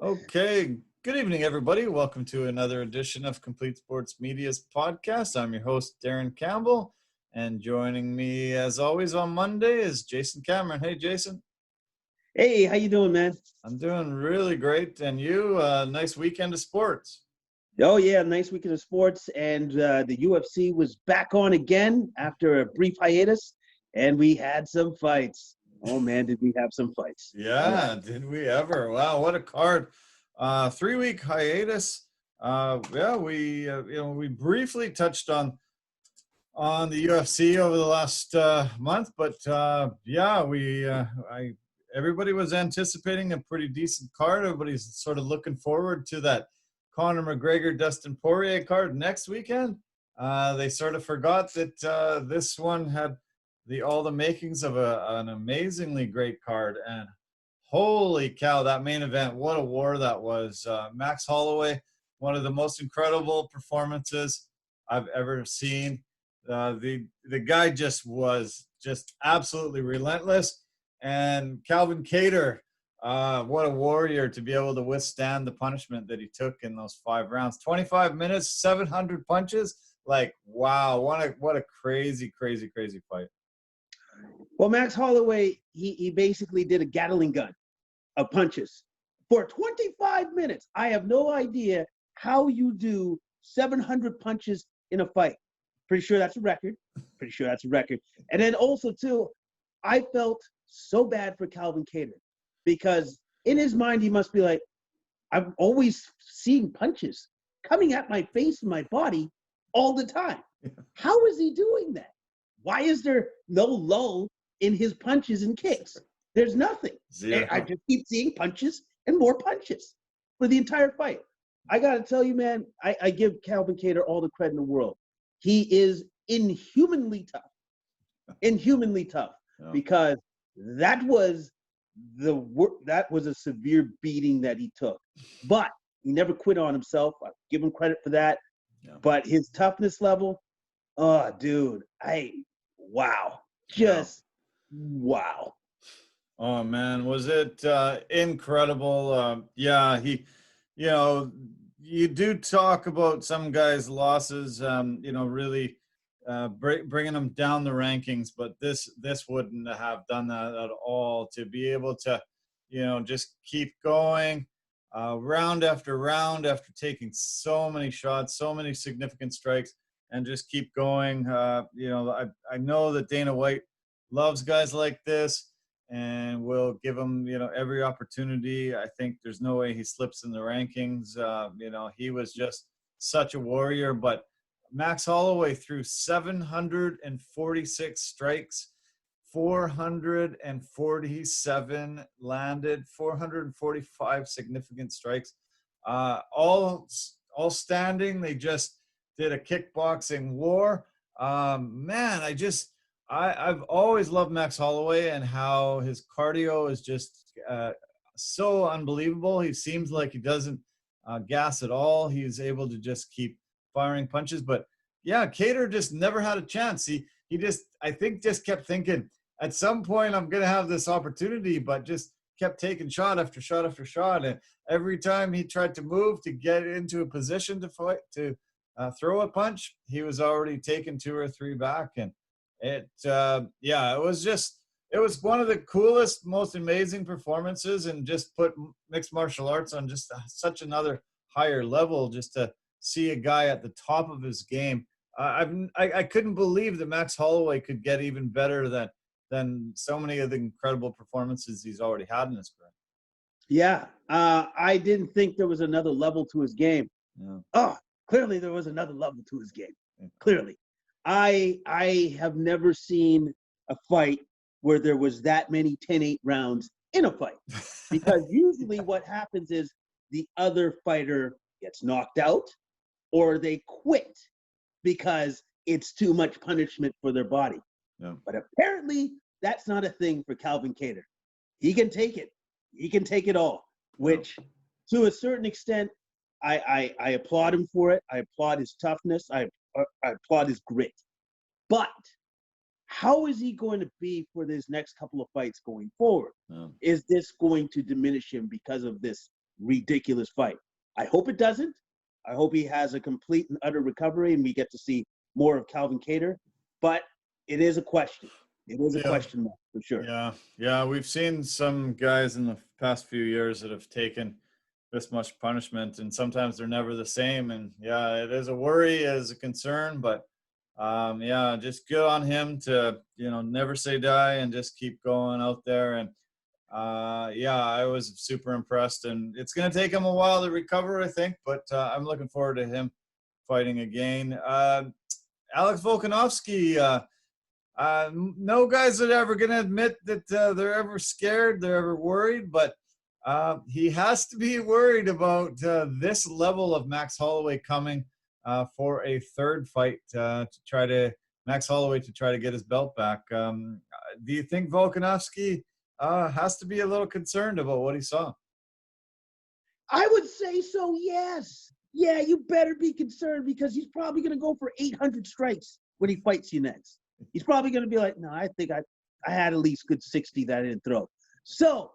Okay, good evening, everybody. Welcome to another edition of Complete Sports Media's podcast. I'm your host, Darren Campbell, and joining me, as always, on Monday is Jason Cameron. Hey, Jason. Hey, how you doing, man? I'm doing really great, and you? Nice weekend of sports. Oh yeah, nice weekend of sports, and the UFC was back on again after a brief hiatus, and we had some fights. Oh man, did we have some fights? All right. Yeah, did we ever? Wow, what a card! 3-week hiatus. We briefly touched on the UFC over the last month, but everybody was anticipating a pretty decent card. Everybody's sort of looking forward to that Conor McGregor Dustin Poirier card next weekend. They sort of forgot that this one had all the makings of an amazingly great card. And holy cow, that main event, what a war that was. Max Holloway, one of the most incredible performances I've ever seen. The guy just was just absolutely relentless. And Calvin Kattar, what a warrior to be able to withstand the punishment that he took in those 5 rounds. 25 minutes, 700 punches. Like, wow, what a crazy, crazy, crazy fight. Well, Max Holloway, he basically did a Gatling gun of punches for 25 minutes. I have no idea how you do 700 punches in a fight. Pretty sure that's a record. And then also, too, I felt so bad for Calvin Kattar because in his mind, he must be like, I'm always seeing punches coming at my face and my body all the time. How is he doing that? Why is there no lull in his punches and kicks? There's nothing. Zero. I just keep seeing punches and more punches for the entire fight. I got to tell you, man, I give Calvin Kattar all the credit in the world. He is inhumanly tough Yeah. because that was a severe beating that he took. But he never quit on himself. I give him credit for that. Yeah. But his toughness level, oh, dude, wow. Wow. Oh man, was it incredible? You do talk about some guys' losses, really bringing them down the rankings, but this wouldn't have done that at all. To be able to, just keep going round after round after taking so many shots, so many significant strikes, and just keep going. I know that Dana White loves guys like this and will give him, every opportunity. I think there's no way he slips in the rankings. He was just such a warrior. But Max Holloway threw 746 strikes, 447 landed, 445 significant strikes, all standing. They just did a kickboxing war. I've always loved Max Holloway and how his cardio is just so unbelievable. He seems like he doesn't gas at all. He's able to just keep firing punches. But yeah, Kattar just never had a chance. He just kept thinking, at some point I'm going to have this opportunity, but just kept taking shot after shot after shot. And every time he tried to move to get into a position to fight, to throw a punch, he was already taking 2 or 3 back. And it was one of the coolest, most amazing performances, and just put mixed martial arts on just such another higher level, just to see a guy at the top of his game. I couldn't believe that Max Holloway could get even better than so many of the incredible performances he's already had in his career. Yeah, I didn't think there was another level to his game. Yeah. Oh, clearly there was another level to his game. Clearly. I have never seen a fight where there was that many 10-8 rounds in a fight. Because usually what happens is the other fighter gets knocked out or they quit because it's too much punishment for their body. Yeah. But apparently that's not a thing for Calvin Kattar. He can take it. He can take it all, which to a certain extent, I applaud him for it. I applaud his toughness. I applaud his grit. But how is he going to be for his next couple of fights going forward? Yeah. Is this going to diminish him because of this ridiculous fight. I hope it doesn't. I hope he has a complete and utter recovery and we get to see more of Calvin Kattar. But it is a question. It is a question mark for sure. Yeah. We've seen some guys in the past few years that have taken this much punishment, and sometimes they're never the same. And yeah, it is a worry, it is a concern, but just good on him to, never say die and just keep going out there. And I was super impressed, and it's going to take him a while to recover, I think, but I'm looking forward to him fighting again. Alex Volkanovski, no guys are ever going to admit that they're ever scared, they're ever worried, but he has to be worried about this level of Max Holloway coming for a third fight Max Holloway to try to get his belt back. Do you think Volkanovski has to be a little concerned about what he saw? I would say so, yes. Yeah, you better be concerned because he's probably going to go for 800 strikes when he fights you next. He's probably going to be like, no, I think I had at least good 60 that I didn't throw. So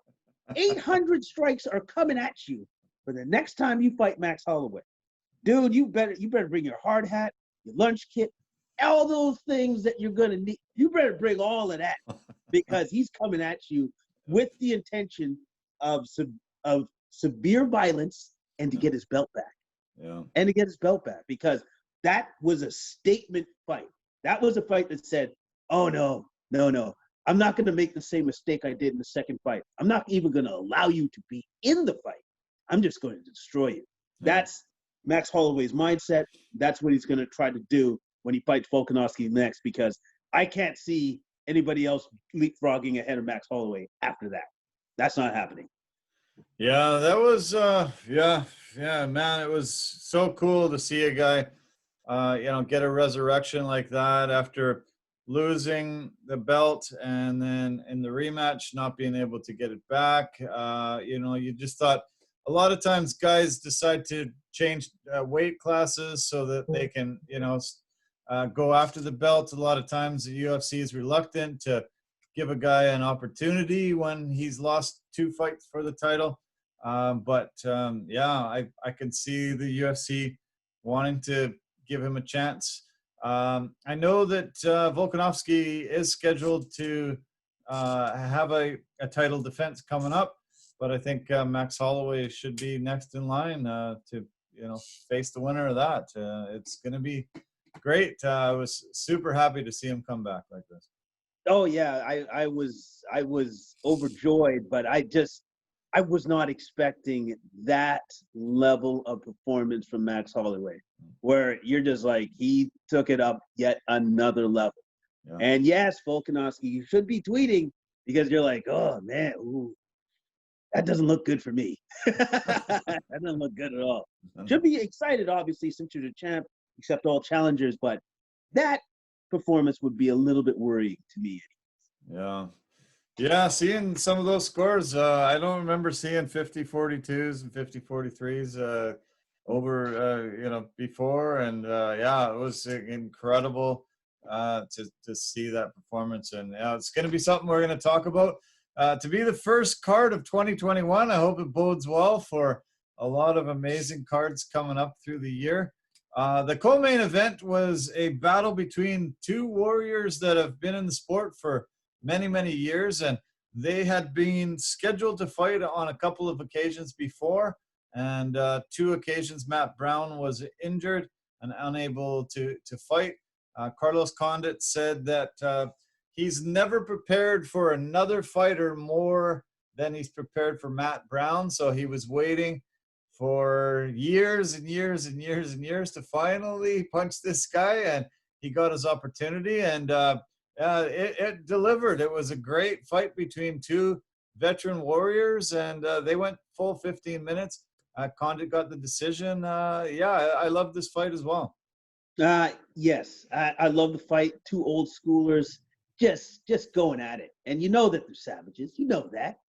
800 strikes are coming at you for the next time you fight Max Holloway. Dude, you better bring your hard hat, your lunch kit, all those things that you're going to need. You better bring all of that because he's coming at you with the intention of severe violence and to get his belt back. Yeah. And to get his belt back because that was a statement fight. That was a fight that said, oh, no. I'm not going to make the same mistake I did in the second fight. I'm not even going to allow you to be in the fight. I'm just going to destroy you. Yeah. That's Max Holloway's mindset. That's what he's going to try to do when he fights Volkanovski next because I can't see anybody else leapfrogging ahead of Max Holloway after that. That's not happening. Yeah, that was, man, it was so cool to see a guy, get a resurrection like that after losing the belt and then in the rematch not being able to get it back. You just thought a lot of times guys decide to change weight classes so that they can, go after the belt. A lot of times the UFC is reluctant to give a guy an opportunity when he's lost 2 fights for the title. I can see the UFC wanting to give him a chance. I know that Volkanovski is scheduled to have a title defense coming up, but I think Max Holloway should be next in line to face the winner of that. It's going to be great. I was super happy to see him come back like this. Oh yeah, I was overjoyed, but I was not expecting that level of performance from Max Holloway, where you're just like, he took it up yet another level. Yeah. And yes, Volkanovski, you should be tweeting because you're like, oh man, ooh, that doesn't look good for me. That doesn't look good at all. Should be excited, obviously, since you're the champ, accept all challengers, but that performance would be a little bit worrying to me. Yeah, seeing some of those scores, I don't remember seeing 50-42s and 50-43s before, and it was incredible to see that performance, and it's going to be something we're going to talk about. To be the first card of 2021, I hope it bodes well for a lot of amazing cards coming up through the year. The co-main event was a battle between 2 warriors that have been in the sport for many, many years, and they had been scheduled to fight on a couple of occasions before, and 2 occasions Matt Brown was injured and unable to fight. Carlos Condit said that he's never prepared for another fighter more than he's prepared for Matt Brown, so he was waiting for years and years and years and years to finally punch this guy, and he got his opportunity, and it delivered. It was a great fight between 2 veteran warriors, and they went full 15 minutes. Condit got the decision. I love this fight as well. Yes, I love the fight. 2 old schoolers just going at it, and you know that they're savages. You know that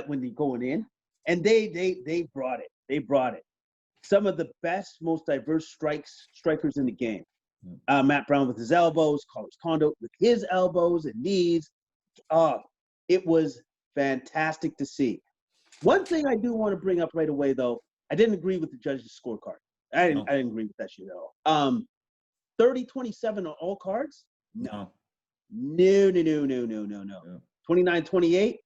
when they're going in, and they brought it. They brought it. Some of the best, most diverse strikers in the game. Matt Brown with his elbows, Carlos Condit with his elbows and knees. It was fantastic to see. One thing I do want to bring up right away, though, I didn't agree with the judge's scorecard. I didn't agree with that shit at all. 30-27 on all cards? No. No. Yeah. 29-28?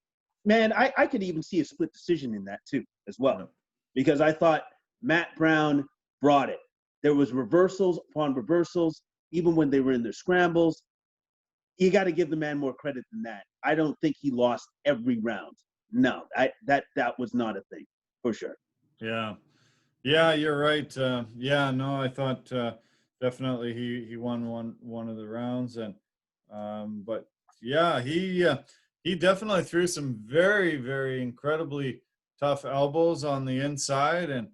Man, I could even see a split decision in that too, as well. Yeah. Because I thought Matt Brown brought it. There was reversals upon reversals, even when they were in their scrambles. You got to give the man more credit than that. I don't think he lost every round. No, that was not a thing, for sure. Yeah. Yeah, you're right. I thought definitely he won one of the rounds, and but yeah, he definitely threw some very, very incredibly tough elbows on the inside, and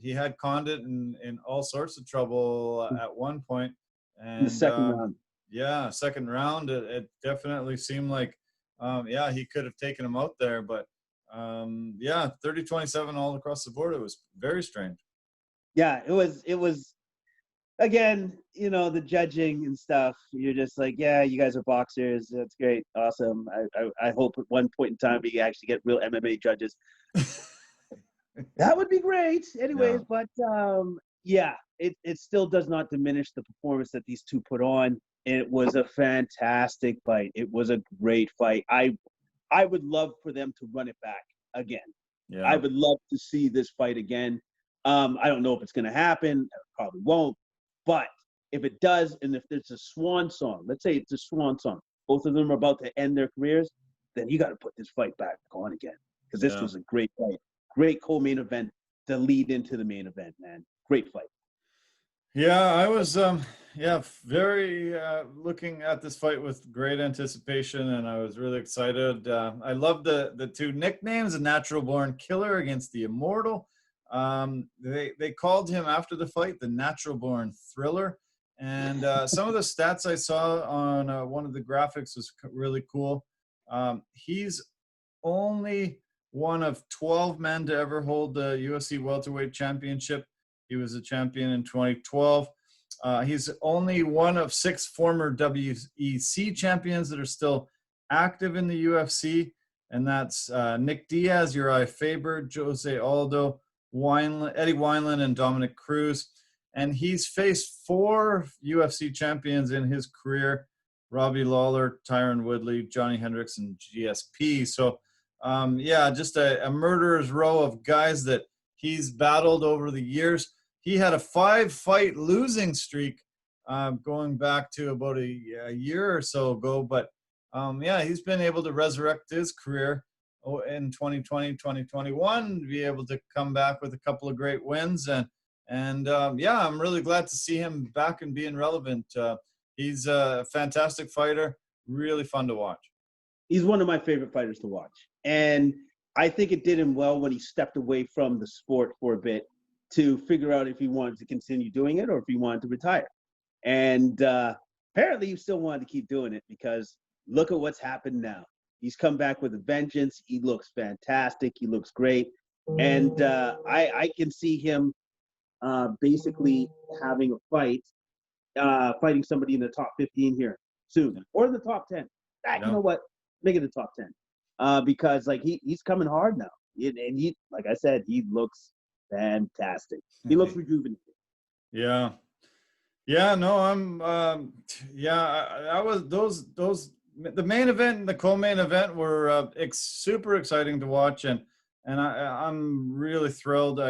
he had Condit in all sorts of trouble at one point. And In the second round. Yeah, second round, it definitely seemed like he could have taken him out there, but 30-27 all across the board. It was very strange. Yeah, it was again, the judging and stuff. You're just like, yeah, you guys are boxers. That's great. Awesome. I hope at one point in time we actually get real MMA judges. That would be great. Anyways, but it still does not diminish the performance that these two put on. It was a fantastic fight. It was a great fight. I would love for them to run it back again. Yeah. I would love to see this fight again. I don't know if it's going to happen. It probably won't. But if it does, and if it's a swan song, let's say it's a swan song, both of them are about to end their careers, then you got to put this fight back on again. Because this was a great fight. Great co-main event to lead into the main event, man. Great fight. Yeah, I was very looking at this fight with great anticipation, and I was really excited. I love the two nicknames: the Natural Born Killer against the Immortal. They called him after the fight the Natural Born Thriller, and some of the stats I saw on one of the graphics was really cool. He's only one of 12 men to ever hold the UFC welterweight championship. He was a champion in 2012. He's only one of 6 former WEC champions that are still active in the UFC, and that's Nick Diaz, Uriah Faber, Jose Aldo, Eddie Wineland, and Dominic Cruz. And he's faced 4 UFC champions in his career: Robbie Lawler, Tyron Woodley, Johnny Hendricks, and GSP. So, just a murderer's row of guys that he's battled over the years. He had a 5-fight losing streak going back to about a year or so ago. But, he's been able to resurrect his career in 2020, 2021, be able to come back with a couple of great wins. And I'm really glad to see him back and being relevant. He's a fantastic fighter, really fun to watch. He's one of my favorite fighters to watch. And I think it did him well when he stepped away from the sport for a bit to figure out if he wanted to continue doing it or if he wanted to retire. And apparently he still wanted to keep doing it, because look at what's happened now. He's come back with a vengeance. He looks fantastic. He looks great. And I can see him basically having a fight, fighting somebody in the top 15 here soon, or in the top 10. You know what? Make it the top 10. Because he's coming hard now. And he, like I said, he looks fantastic. He looks rejuvenated. Yeah. Yeah, no, I was the main event and the co-main event were super exciting to watch, and I'm really thrilled.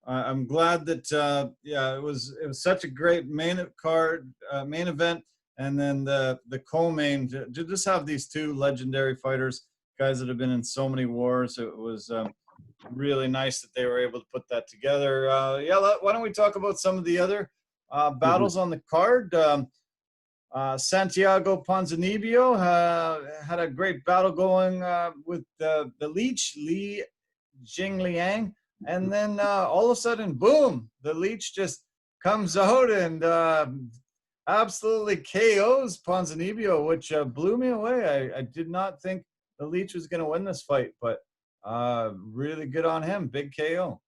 I'm glad that it was such a great main event, and then the co-main to just have these two legendary fighters, guys that have been in so many wars. It was really nice that they were able to put that together. Why don't we talk about some of the other battles on the card? Santiago Ponzinibbio had a great battle going with the Leech, Li Jingliang. And then all of a sudden, boom, the Leech just comes out and absolutely KOs Ponzinibbio, which blew me away. I did not think the Leech was going to win this fight, but really good on him. Big KO.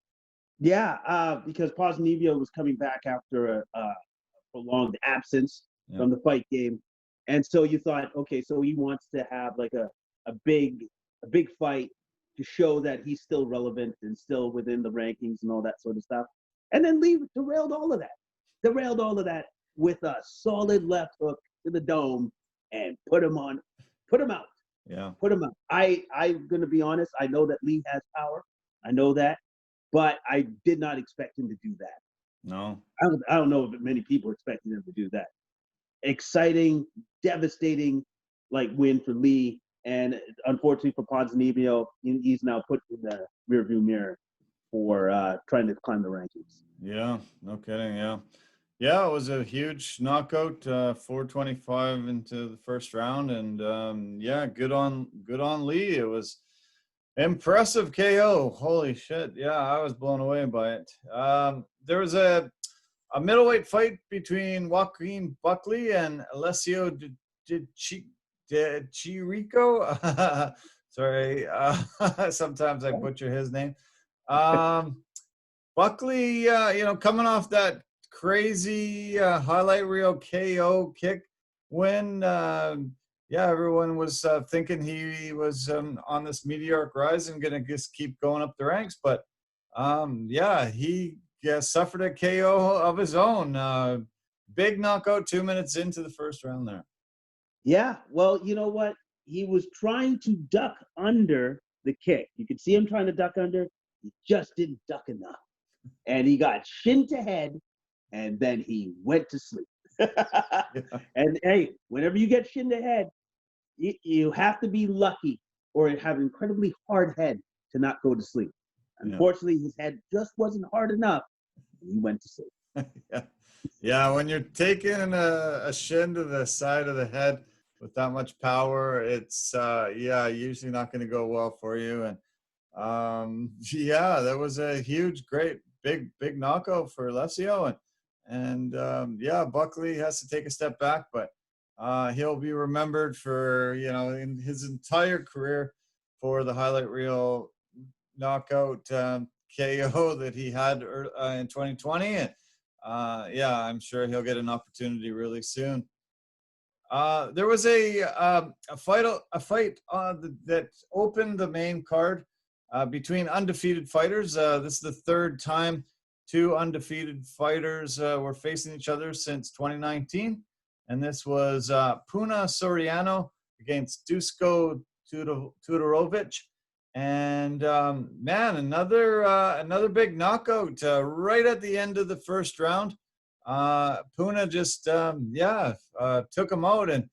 Yeah, because Ponzinibbio was coming back after a prolonged absence from the fight game. And so you thought, okay, so he wants to have like a big fight to show that he's still relevant and still within the rankings and all that sort of stuff. And then Lee derailed all of that. Derailed all of that with a solid left hook to the dome and put him out. Yeah. Put him out. I'm going to be honest. I know that Lee has power. I know that. But I did not expect him to do that. No. I don't know if many people expected him to do that. Exciting, devastating, win for Lee. And unfortunately for Ponzinibbio, he's now put in the rearview mirror for trying to climb the rankings. Yeah, no kidding. Yeah. Yeah, it was a huge knockout, 425 into the first round. And yeah, good on Lee. It was impressive KO. Holy shit. Yeah, I was blown away by it. There was a middleweight fight between Joaquin Buckley and Alessio Chirico. Sorry. Sometimes I butcher his name. Buckley, coming off that crazy highlight reel KO kick win. Everyone was thinking he was on this meteoric rise and going to just keep going up the ranks. But, he suffered a KO of his own. Big knockout 2 minutes into the first round there. Yeah, well, you know what? He was trying to duck under the kick. You could see him trying to duck under. He just didn't duck enough. And he got shin to head, and then he went to sleep. And, hey, whenever you get shin to head, you have to be lucky or have an incredibly hard head to not go to sleep. Unfortunately, his head just wasn't hard enough, and he went to sleep. Yeah, when you're taking a shin to the side of the head with that much power, it's usually not going to go well for you. And that was a huge, great, big knockout for Alessio. And Buckley has to take a step back, but he'll be remembered for, in his entire career for the highlight reel knockout KO that he had in 2020. And I'm sure he'll get an opportunity really soon. There was a fight that opened the main card between undefeated fighters. This is the third time two undefeated fighters were facing each other since 2019. And this was Puna Soriano against Dusko Tudorovich. And another big knockout right at the end of the first round. Puna just took him out, and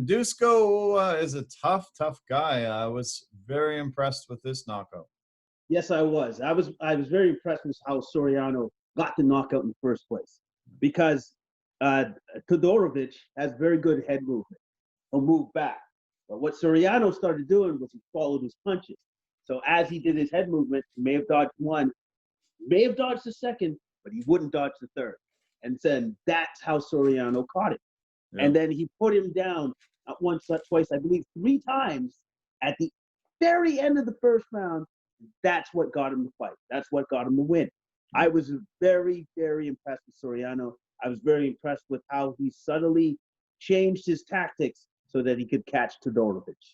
Dusko is a tough guy. I was very impressed with this knockout. Yes, I was. I was very impressed with how Soriano got the knockout in the first place, because Tudorovich has very good head movement. He'll move back, but what Soriano started doing was he followed his punches. So as he did his head movement, he may have dodged one, may have dodged the second, but he wouldn't dodge the third. And then that's how Soriano caught it. Yeah. And then he put him down not once, not twice, I believe 3 times at the very end of the first round. That's what got him the fight. That's what got him the win. I was very, very impressed with Soriano. I was very impressed with how he subtly changed his tactics so that he could catch Tudorovich.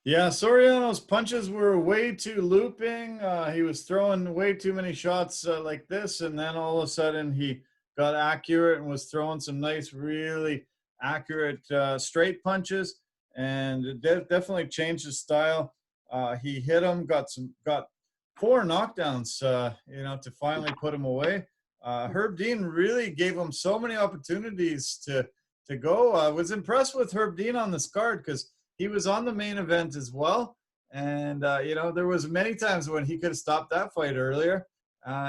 Yeah, Soriano's punches were way too looping. He was throwing way too many shots like this, and then all of a sudden he got accurate and was throwing some nice, really accurate straight punches, and it definitely changed his style. He hit him, got 4 knockdowns, to finally put him away. Herb Dean really gave him so many opportunities to go. I was impressed with Herb Dean on this card because he was on the main event as well. And, there was many times when he could have stopped that fight earlier.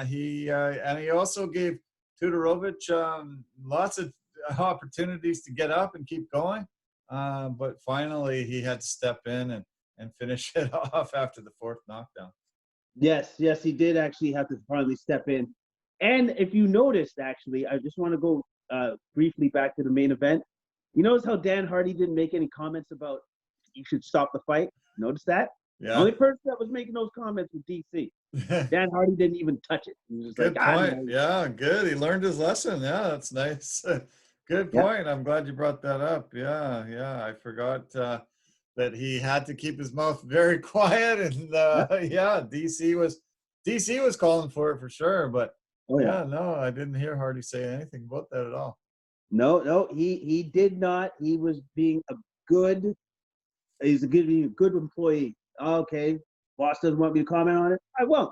He also gave Tudorovich lots of opportunities to get up and keep going. But finally, he had to step in and finish it off after the 4th knockdown. Yes, he did actually have to finally step in. And if you noticed, actually, I just want to go briefly back to the main event. You notice how Dan Hardy didn't make any comments about you should stop the fight? Notice that? Yeah. The only person that was making those comments was DC. Dan Hardy didn't even touch it. He was just good point. Yeah, good. He learned his lesson. Yeah, that's nice. Good point. Yeah. I'm glad you brought that up. Yeah. I forgot that he had to keep his mouth very quiet, and yeah, DC was calling for it for sure, but Oh yeah. yeah, no, I didn't hear Hardy say anything about that at all. No, he did not. He was being a good. He's a good employee. Okay, boss doesn't want me to comment on it. I won't.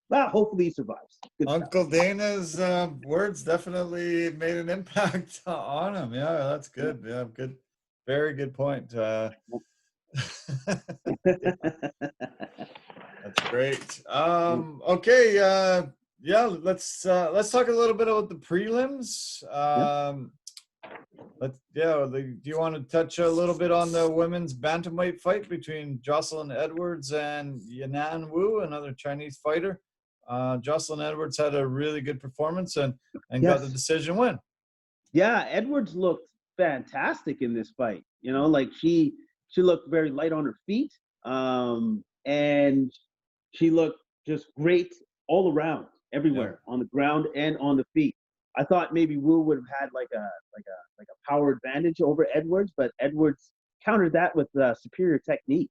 Well, hopefully he survives. Good stuff. Uncle Dana's words definitely made an impact on him. Yeah, that's good. Yeah, good, very good point. That's great. Okay, yeah, let's talk a little bit about the prelims. Do you want to touch a little bit on the women's bantamweight fight between Jocelyn Edwards and Yanan Wu, another Chinese fighter? Jocelyn Edwards had a really good performance and got the Yes. decision win. Yeah, Edwards looked fantastic in this fight. You know, like she looked very light on her feet, and she looked just great all around, everywhere, on the ground and on the feet. I thought maybe Wu would have had like a power advantage over Edwards, but Edwards countered that with superior technique,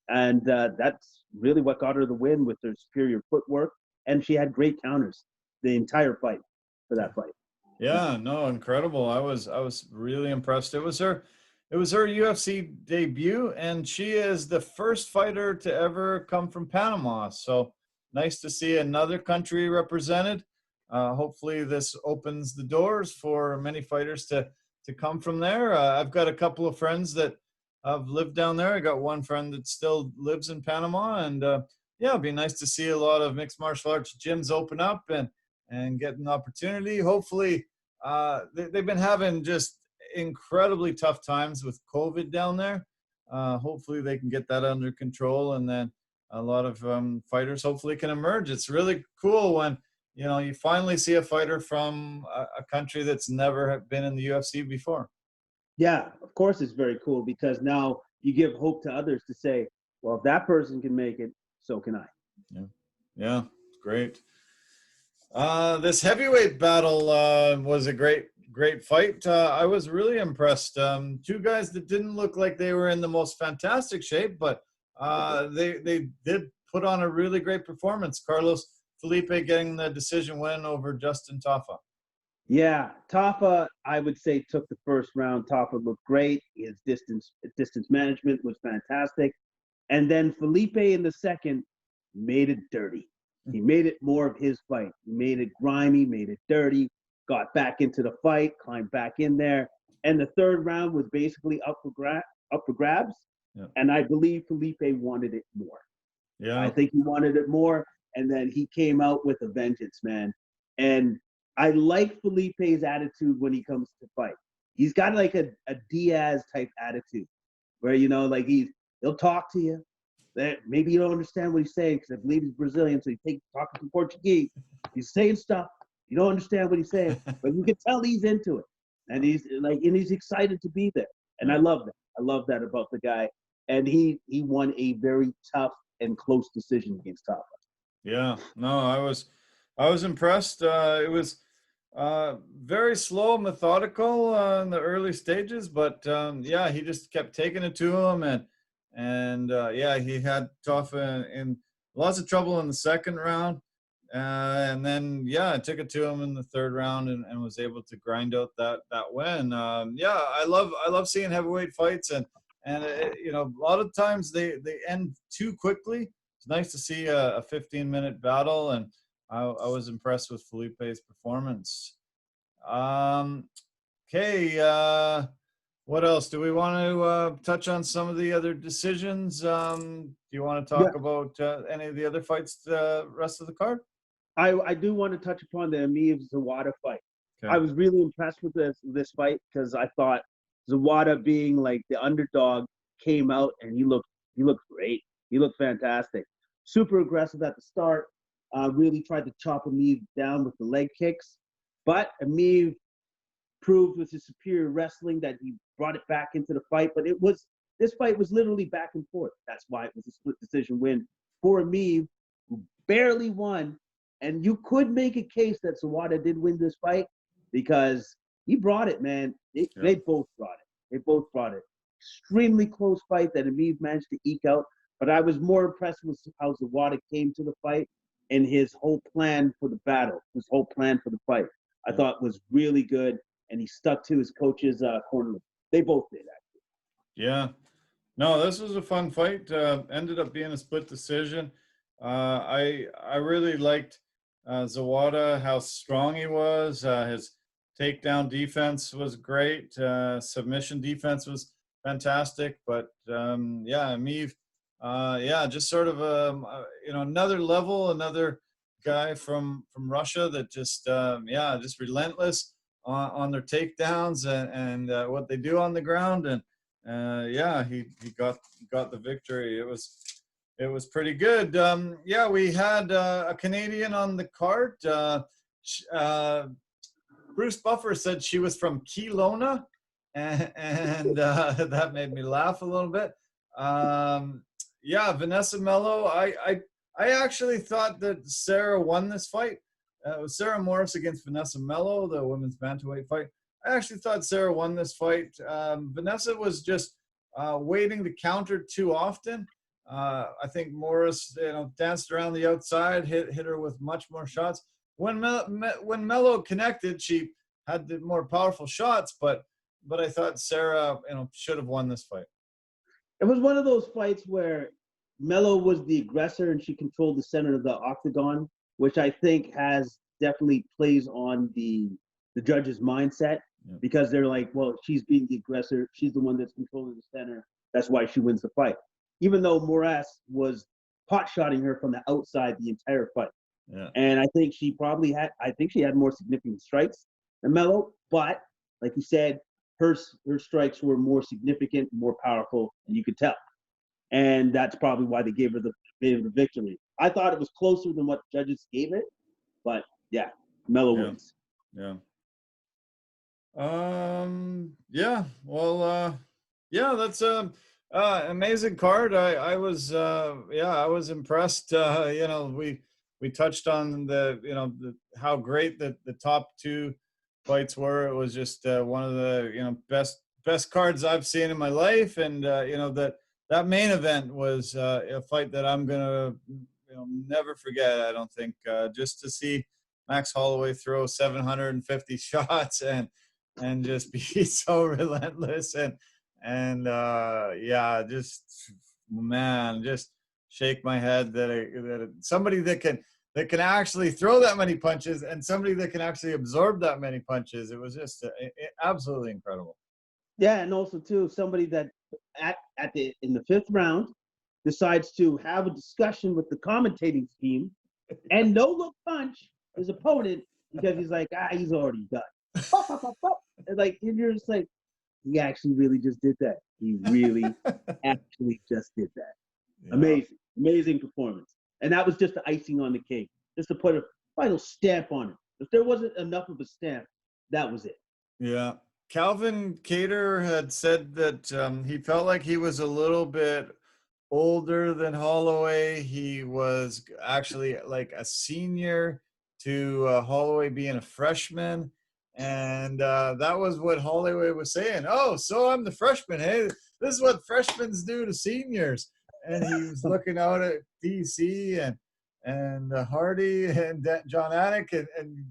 and that's really what got her the win with her superior footwork. And she had great counters the entire fight for that fight. Yeah, no, incredible. I was really impressed. It was her UFC debut, and she is the first fighter to ever come from Panama. So nice to see another country represented. Hopefully this opens the doors for many fighters to come from there. I've got a couple of friends that have lived down there. I got one friend that still lives in Panama, and yeah, it'd be nice to see a lot of mixed martial arts gyms open up and get an opportunity. Hopefully, they've been having just incredibly tough times with COVID down there. Hopefully they can get that under control, and then a lot of fighters hopefully can emerge. It's really cool when you finally see a fighter from a country that's never been in the UFC before. Yeah, of course it's very cool because now you give hope to others to say, well, if that person can make it, so can I. Yeah, great. This heavyweight battle was a great fight. I was really impressed. Two guys that didn't look like they were in the most fantastic shape, but they did put on a really great performance. Carlos Felipe getting the decision win over Justin Tafa. Yeah, Tafa, I would say, took the first round. Tafa looked great. His distance management was fantastic. And then Felipe in the second made it dirty. He made it more of his fight. He made it grimy, made it dirty, got back into the fight, climbed back in there. And the third round was basically up for grabs. Yeah. And I believe Felipe wanted it more. Yeah. I think he wanted it more. And then he came out with a vengeance, man. And I like Felipe's attitude when he comes to fight. He's got like a Diaz type attitude where, like he'll talk to you. That maybe you don't understand what he's saying because I believe he's Brazilian, so he's talking some Portuguese. He's saying stuff. You don't understand what he's saying, but you can tell he's into it. And he's excited to be there. And I love that. I love that about the guy. And he won a very tough and close decision against Tafa. Yeah, no, I was impressed. It was very slow, methodical in the early stages, but yeah, he just kept taking it to him, and yeah, he had Tafa in lots of trouble in the second round, and then yeah, I took it to him in the third round and was able to grind out that win. Yeah, I love seeing heavyweight fights, and a lot of times they end too quickly. It's nice to see a 15-minute battle, and I was impressed with Felipe's performance. Okay, what else? Do we want to touch on some of the other decisions? Do you want to talk about any of the other fights, the rest of the card? I do want to touch upon the Emeev-Zawada fight. Okay. I was really impressed with this fight because I thought Zawada, being like the underdog, came out and he looked great. He looked fantastic. Super aggressive at the start. Really tried to chop Emeev down with the leg kicks. But Emeev proved with his superior wrestling that he brought it back into the fight. But this fight was literally back and forth. That's why it was a split decision win for Emeev, who barely won. And you could make a case that Zawada did win this fight because he brought it, man. They both brought it. They both brought it. extremely close fight that Ameev managed to eke out. But I was more impressed with how Zawada came to the fight and his whole plan for the battle, his whole plan for the fight. I thought was really good, and he stuck to his coach's corner. They both did, actually. Yeah. No, this was a fun fight. Ended up being a split decision. I really liked Zawada, how strong he was. His takedown defense was great. Submission defense was fantastic. But yeah, Ameev, yeah, just sort of another level, another guy from Russia that just yeah, just relentless on their takedowns and what they do on the ground. And yeah, he got the victory. It was pretty good. Yeah, we had a Canadian on the card. Bruce Buffer said she was from Kelowna, and that made me laugh a little bit. Yeah, Vanessa Mello. I actually thought that Sarah won this fight. It was Sarah Morris against Vanessa Mello, the women's bantamweight fight. I actually thought Sarah won this fight. Vanessa was just waiting to counter too often. I think Morris, danced around the outside, hit her with much more shots. When Mello connected, she had the more powerful shots, but I thought Sarah, should have won this fight. It was one of those fights where Mello was the aggressor and she controlled the center of the octagon, which I think has definitely plays on the judge's mindset, because they're like, well, she's being the aggressor. She's the one that's controlling the center. That's why she wins the fight. Even though Morris was pot-shotting her from the outside the entire fight. Yeah. And I think she had more significant strikes than Mello, but like you said, her strikes were more significant, more powerful, and you could tell. And that's probably why they gave her the victory. I thought it was closer than what the judges gave it, but yeah, Mello wins. Yeah. Yeah. Well, yeah, that's amazing card. I was impressed. We touched on how great the top two fights were. It was just one of the best cards I've seen in my life, and that main event was a fight that I'm gonna never forget. I don't think just to see Max Holloway throw 750 shots and just be so relentless and yeah, just shake my head that somebody that can actually throw that many punches and somebody that can actually absorb that many punches. It was just absolutely incredible. Yeah, and also too, somebody that in the fifth round decides to have a discussion with the commentating team and no look punch his opponent because he's like, he's already done. And you're just like, he actually really just did that. He really actually just did that. Yeah. Amazing performance. And that was just the icing on the cake, just to put a final stamp on it. If there wasn't enough of a stamp, that was it. Yeah. Calvin Kattar had said that he felt like he was a little bit older than Holloway. He was actually like a senior to Holloway being a freshman. And that was what Holloway was saying. Oh, so I'm the freshman. Hey, this is what freshmen do to seniors. And he was looking out at DC and Hardy and John Anik and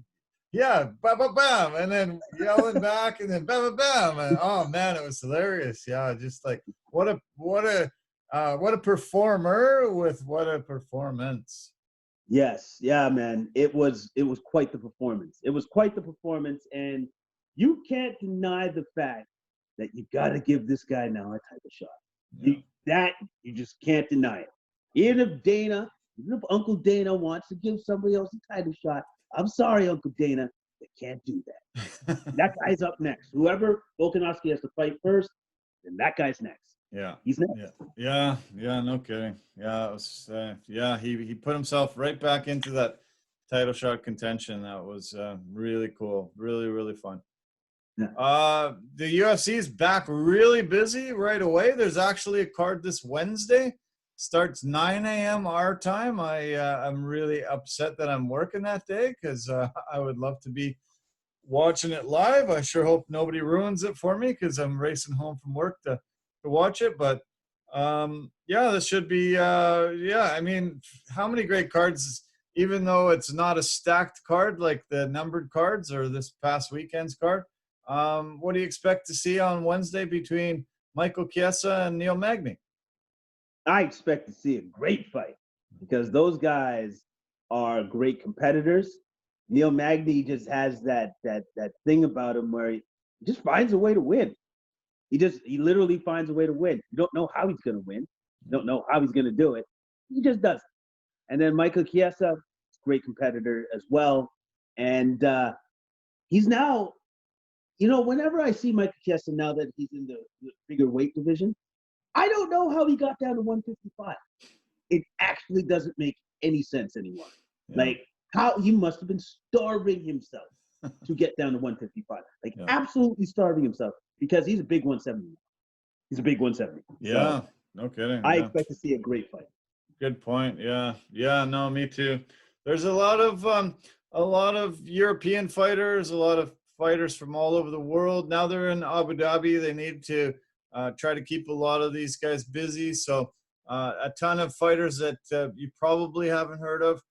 yeah, bam, bam, bam, and then yelling back and then bam, bam, bam. And oh man, it was hilarious. Yeah, just like what a performer with what a performance. Yes, yeah, man. It was quite the performance. It was quite the performance, and you can't deny the fact that you got to give this guy now a title shot. Yeah. You just can't deny it. Even if Uncle Dana wants to give somebody else a title shot, I'm sorry, Uncle Dana, they can't do that. That guy's up next. Whoever Volkanovski has to fight first, then that guy's next. Yeah, he's next. Yeah, no kidding. Yeah, it was. He put himself right back into that title shot contention. That was really cool, really fun. Yeah. The UFC is back, really busy right away. There's actually a card this Wednesday. Starts 9 a.m. our time. I'm really upset that I'm working that day because I would love to be watching it live. I sure hope nobody ruins it for me because I'm racing home from work to watch it. But yeah, this should be yeah. I mean, how many great cards? Even though it's not a stacked card like the numbered cards or this past weekend's card, what do you expect to see on Wednesday between Michael Chiesa and Neil Magny? I expect to see a great fight because those guys are great competitors. Neil Magny just has that thing about him where he just finds a way to win. He literally finds a way to win. You don't know how he's going to win. You don't know how he's going to do it. He just does it. And then Michael Chiesa, great competitor as well. And he's now, whenever I see Michael Chiesa now that he's in the bigger weight division, I don't know how he got down to 155. It actually doesn't make any sense anymore. Yeah. Like, how he must have been starving himself to get down to 155. Like, absolutely starving himself because he's a big 170. He's a big 170. Yeah, so no kidding. I expect to see a great fight. Good point. Yeah. No, me too. There's a lot of European fighters, a lot of fighters from all over the world. Now they're in Abu Dhabi. They need to try to keep a lot of these guys busy. So a ton of fighters that you probably haven't heard of.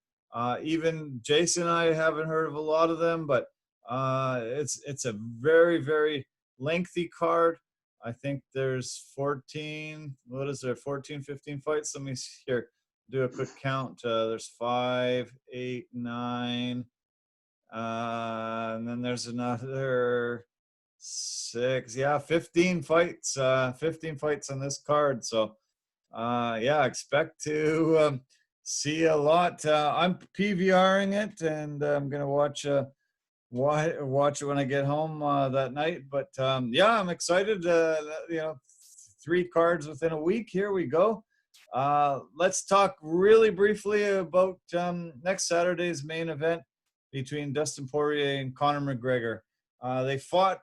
Even Jason and I haven't heard of a lot of them, but it's a very, very lengthy card. I think there's 14, 15 fights? Let me see here. Do a quick count. There's 5, 8, 9. And then there's another 6. Yeah, 15 fights. 15 fights on this card. So, yeah, expect to see a lot. I'm PVRing it, and I'm going to watch it when I get home that night. But yeah, I'm excited. 3 cards within a week. Here we go. Let's talk really briefly about next Saturday's main event between Dustin Poirier and Conor McGregor. They fought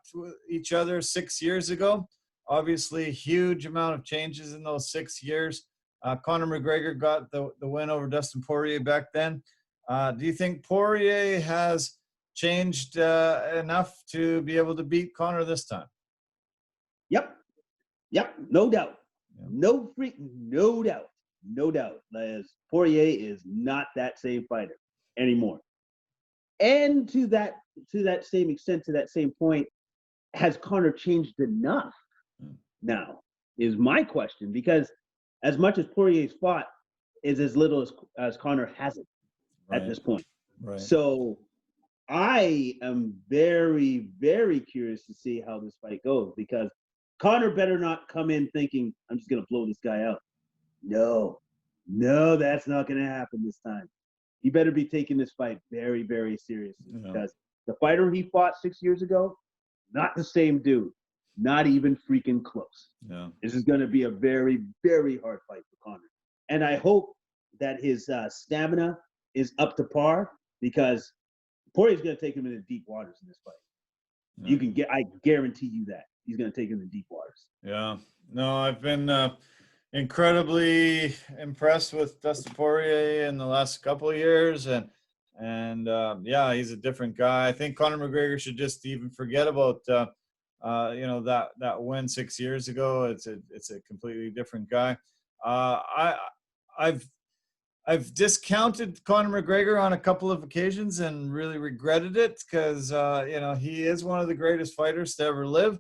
each other 6 years ago. Obviously, huge amount of changes in those 6 years. Conor McGregor got the win over Dustin Poirier back then. Do you think Poirier has changed enough to be able to beat Conor this time? Yep, no doubt. No doubt. As Poirier is not that same fighter anymore. And to that same extent, to that same point, has Conor changed enough now is my question, because as much as Poirier's fought is as little as Conor hasn't at this point. Right. So I am very, very curious to see how this fight goes, because Conor better not come in thinking, I'm just going to blow this guy out. No, that's not going to happen this time. He better be taking this fight very, very seriously, because the fighter he fought 6 years ago, not the same dude, not even freaking close. Yeah. This is going to be a very, very hard fight for Conor. And I hope that his stamina is up to par, because Poirier's going to take him into deep waters in this fight. Yeah. I guarantee you that. He's going to take him to deep waters. Yeah. No, I've been incredibly impressed with Dustin Poirier in the last couple of years, and yeah, he's a different guy. I think Conor McGregor should just even forget about that win 6 years ago. It's a completely different guy. I've discounted Conor McGregor on a couple of occasions and really regretted it, because he is one of the greatest fighters to ever live.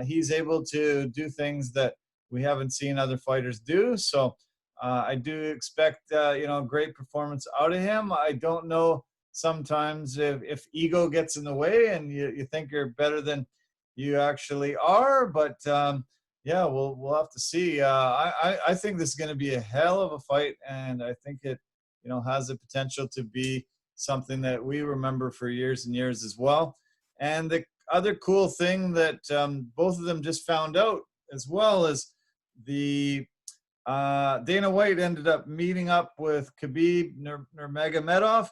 He's able to do things that we haven't seen other fighters do. So I do expect great performance out of him. I don't know sometimes if ego gets in the way and you think you're better than you actually are, but yeah, we'll have to see. I think this is going to be a hell of a fight, and I think it has the potential to be something that we remember for years and years as well. And the other cool thing that both of them just found out as well is the Dana White ended up meeting up with Khabib Nurmagomedov,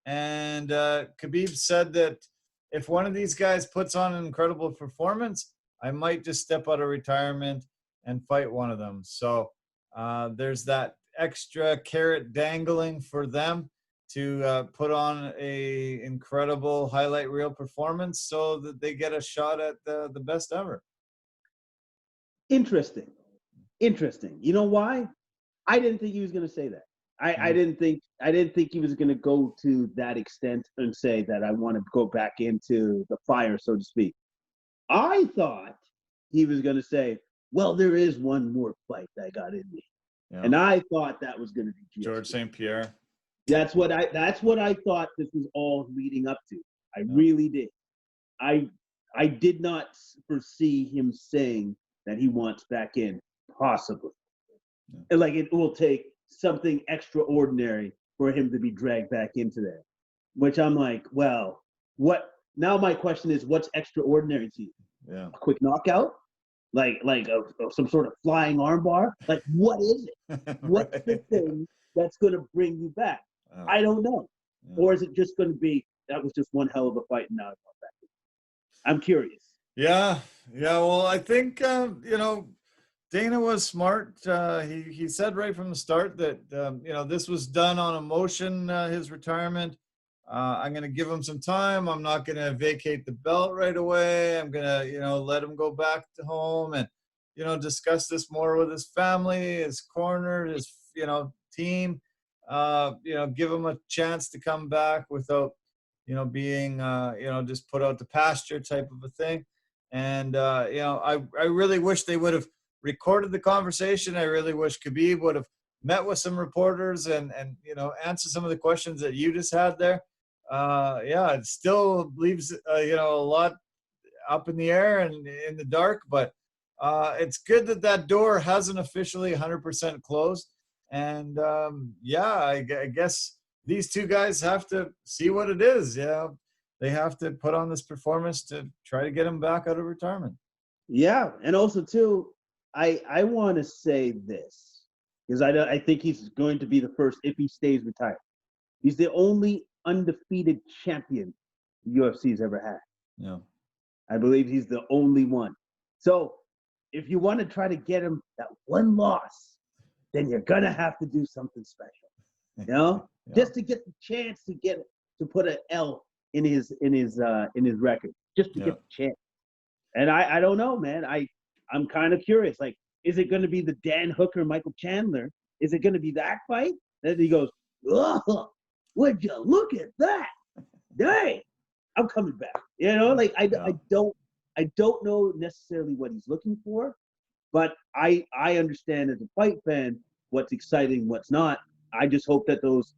and Khabib said that if one of these guys puts on an incredible performance, I might just step out of retirement and fight one of them. So there's that extra carrot dangling for them to put on a incredible highlight reel performance so that they get a shot at the best ever. Interesting. Interesting. You know why? I didn't think he was going to say that. I didn't think he was going to go to that extent and say that I want to go back into the fire, so to speak. I thought he was going to say, well, there is one more fight that I got in me. Yeah. And I thought that was going to be George St. Pierre. That's what I thought this was all leading up to. I really did. I did not foresee him saying that he wants back in, possibly. Yeah. Like it will take something extraordinary for him to be dragged back into there. Which I'm like, well, what? Now my question is, what's extraordinary to you? Yeah. A quick knockout? Like some sort of flying armbar? Like, what is it? What's right. The thing that's going to bring you back? Oh. I don't know. Yeah. Or is it just going to be, that was just one hell of a fight and now I'm back? I'm curious. Yeah. Well, I think, Dana was smart. He said right from the start that, this was done on emotion, his retirement. I'm going to give him some time. I'm not going to vacate the belt right away. I'm going to, let him go back to home and, discuss this more with his family, his corner, his, team. Give him a chance to come back without, being, just put out the pasture type of a thing. And, I really wish they would have recorded the conversation. I really wish Khabib would have met with some reporters and answer some of the questions that you just had there. It still leaves, a lot up in the air and in the dark, but it's good that door hasn't officially 100% closed. And I guess these two guys have to see what it is. Yeah. They have to put on this performance to try to get him back out of retirement. Yeah. And also too, I want to say this because I think he's going to be the first if he stays retired. He's the only undefeated champion the UFC's ever had. Yeah. I believe he's the only one. So if you want to try to get him that one loss, then you're going to have to do something special, yeah. Just to get the chance to put an L in his record, just to get the chance. And I don't know, man. I'm kind of curious. Like, is it going to be the Dan Hooker, Michael Chandler? Is it going to be that fight? Then he goes, oh, would you look at that? Dang, I'm coming back. I don't know necessarily what he's looking for, but I understand as a fight fan what's exciting, what's not. I just hope that those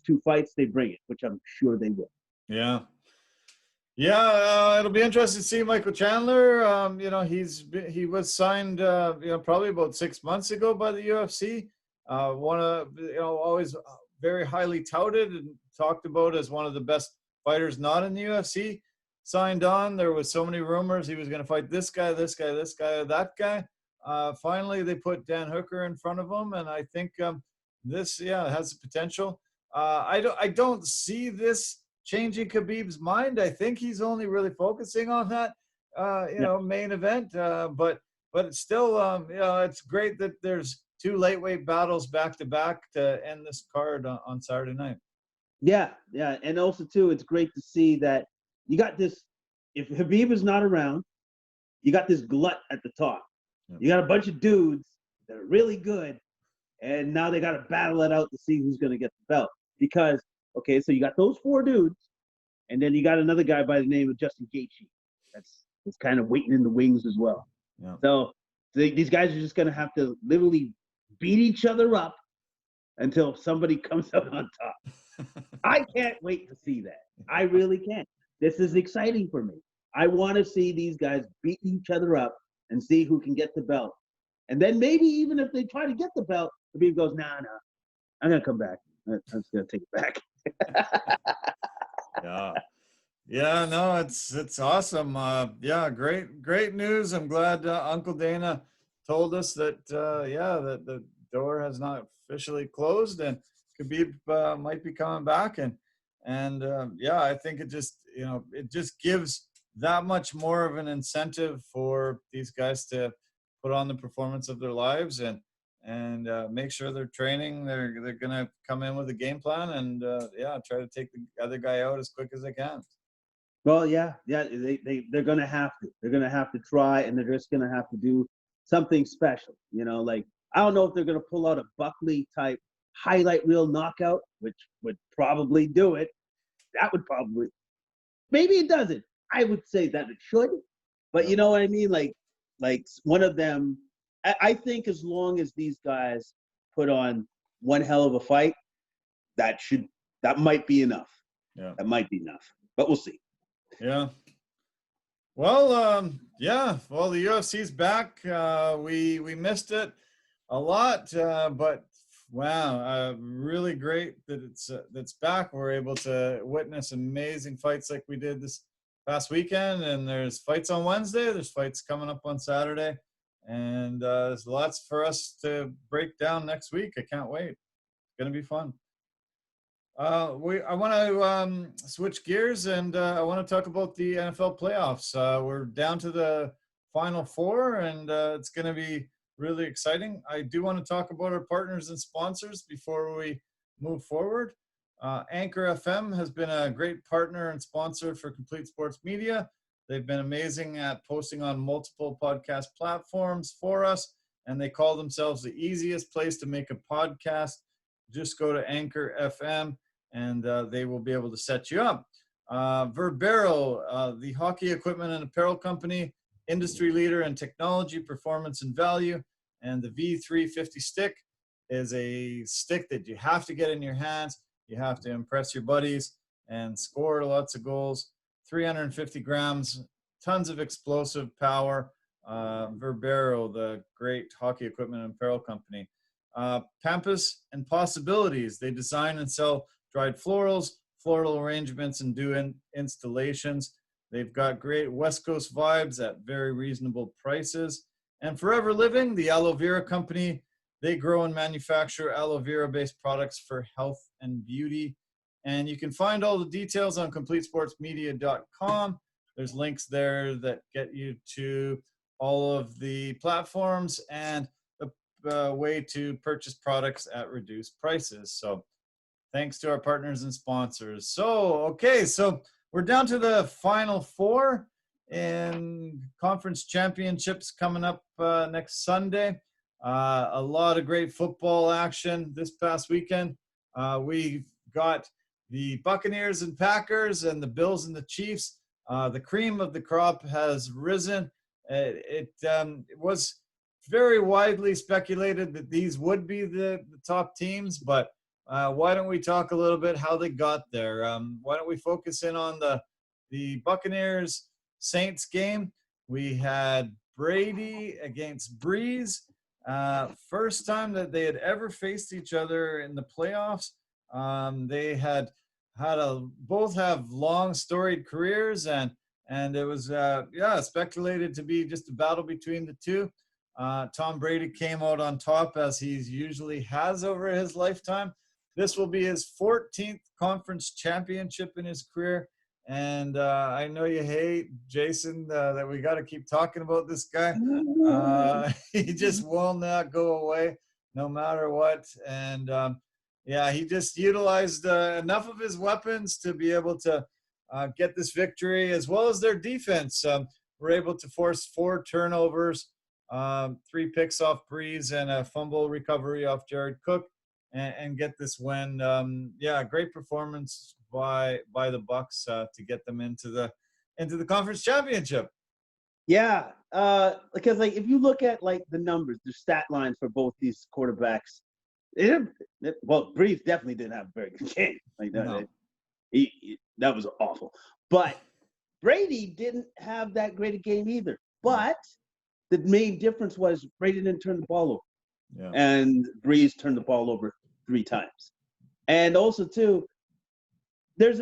two fights, they bring it, which I'm sure they will. Yeah. Yeah, it'll be interesting to see Michael Chandler. He was signed, probably about 6 months ago by the UFC. One of, always very highly touted and talked about as one of the best fighters not in the UFC. Signed on. There was so many rumors he was going to fight this guy, that guy. Finally, they put Dan Hooker in front of him, and I think this has the potential. I don't see this changing Khabib's mind. I think he's only really focusing on that, main event. But it's still, it's great that there's two lightweight battles back to back to end this card on Saturday night. Yeah, and also too, it's great to see that you got this. If Khabib is not around, you got this glut at the top. Yep. You got a bunch of dudes that are really good, and now they got to battle it out to see who's going to get the belt. Because okay, so you got those four dudes, and then you got another guy by the name of Justin Gaethje that's kind of waiting in the wings as well. Yeah. So these guys are just going to have to literally beat each other up until somebody comes out on top. I can't wait to see that. I really can't. This is exciting for me. I want to see these guys beat each other up and see who can get the belt. And then maybe even if they try to get the belt, the people goes, nah, I'm going to come back. I'm just going to take it back. Yeah, no, it's awesome. Great news. I'm glad Uncle Dana told us that, that the door has not officially closed and Khabib might be coming back. And I think it just gives that much more of an incentive for these guys to put on the performance of their lives and make sure they're training. They're going to come in with a game plan and try to take the other guy out as quick as they can. Well, they're going to have to. They're going to have to try, and they're just going to have to do something special. Like, I don't know if they're going to pull out a Buckley type highlight reel knockout, which would probably do it. That would probably, maybe it doesn't. I would say that it should, but you know what I mean? Like one of them, I think as long as these guys put on one hell of a fight, that might be enough. Yeah. That might be enough, but we'll see. Yeah. Well, yeah. Well, the UFC's back. We missed it a lot, but wow, really great that it's back. We're able to witness amazing fights like we did this past weekend, and there's fights on Wednesday. There's fights coming up on Saturday, and there's lots for us to break down next week. I can't wait. It's gonna be fun. I want to switch gears, and I want to talk about the NFL playoffs. We're down to the final four, and it's going to be really exciting. I do want to talk about our partners and sponsors before we move forward. Anchor FM has been a great partner and sponsor for Complete Sports Media. They've been amazing at posting on multiple podcast platforms for us, and they call themselves the easiest place to make a podcast. Just go to Anchor FM, and they will be able to set you up. Verbero, the hockey equipment and apparel company, industry leader in technology, performance, and value. And the V350 stick is a stick that you have to get in your hands. You have to impress your buddies and score lots of goals. 350 grams, tons of explosive power. Verbero, the great hockey equipment and apparel company. Pampas and Possibilities. They design and sell dried florals, floral arrangements, and do installations. They've got great West Coast vibes at very reasonable prices. And Forever Living, the aloe vera company. They grow and manufacture aloe vera-based products for health and beauty. And you can find all the details on CompleteSportsMedia.com. There's links there that get you to all of the platforms and the way to purchase products at reduced prices. So thanks to our partners and sponsors. So we're down to the final four in conference championships coming up next Sunday. A lot of great football action this past weekend. We've got the Buccaneers and Packers and the Bills and the Chiefs. The cream of the crop has risen. It was very widely speculated that these would be the top teams, but why don't we talk a little bit how they got there? Why don't we focus in on the Buccaneers Saints game? We had Brady against Brees. First time that they had ever faced each other in the playoffs. They had both have long storied careers, and it was speculated to be just a battle between the two. Tom Brady came out on top, as he usually has over his lifetime. This will be his 14th conference championship in his career. And I know you hate, Jason, that we got to keep talking about this guy. He just will not go away no matter what. And, he just utilized enough of his weapons to be able to get this victory, as well as their defense. We're able to force 4 turnovers, 3 picks off Brees, and a fumble recovery off Jared Cook, and get this win. Great performance by the Bucs to get them into the conference championship. Yeah, because if you look at the numbers, the stat lines for both these quarterbacks, Brees definitely didn't have a very good game. No. That was awful. But Brady didn't have that great a game either. But the main difference was Brady didn't turn the ball over, and Brees turned the ball over 3 times. And also too, there's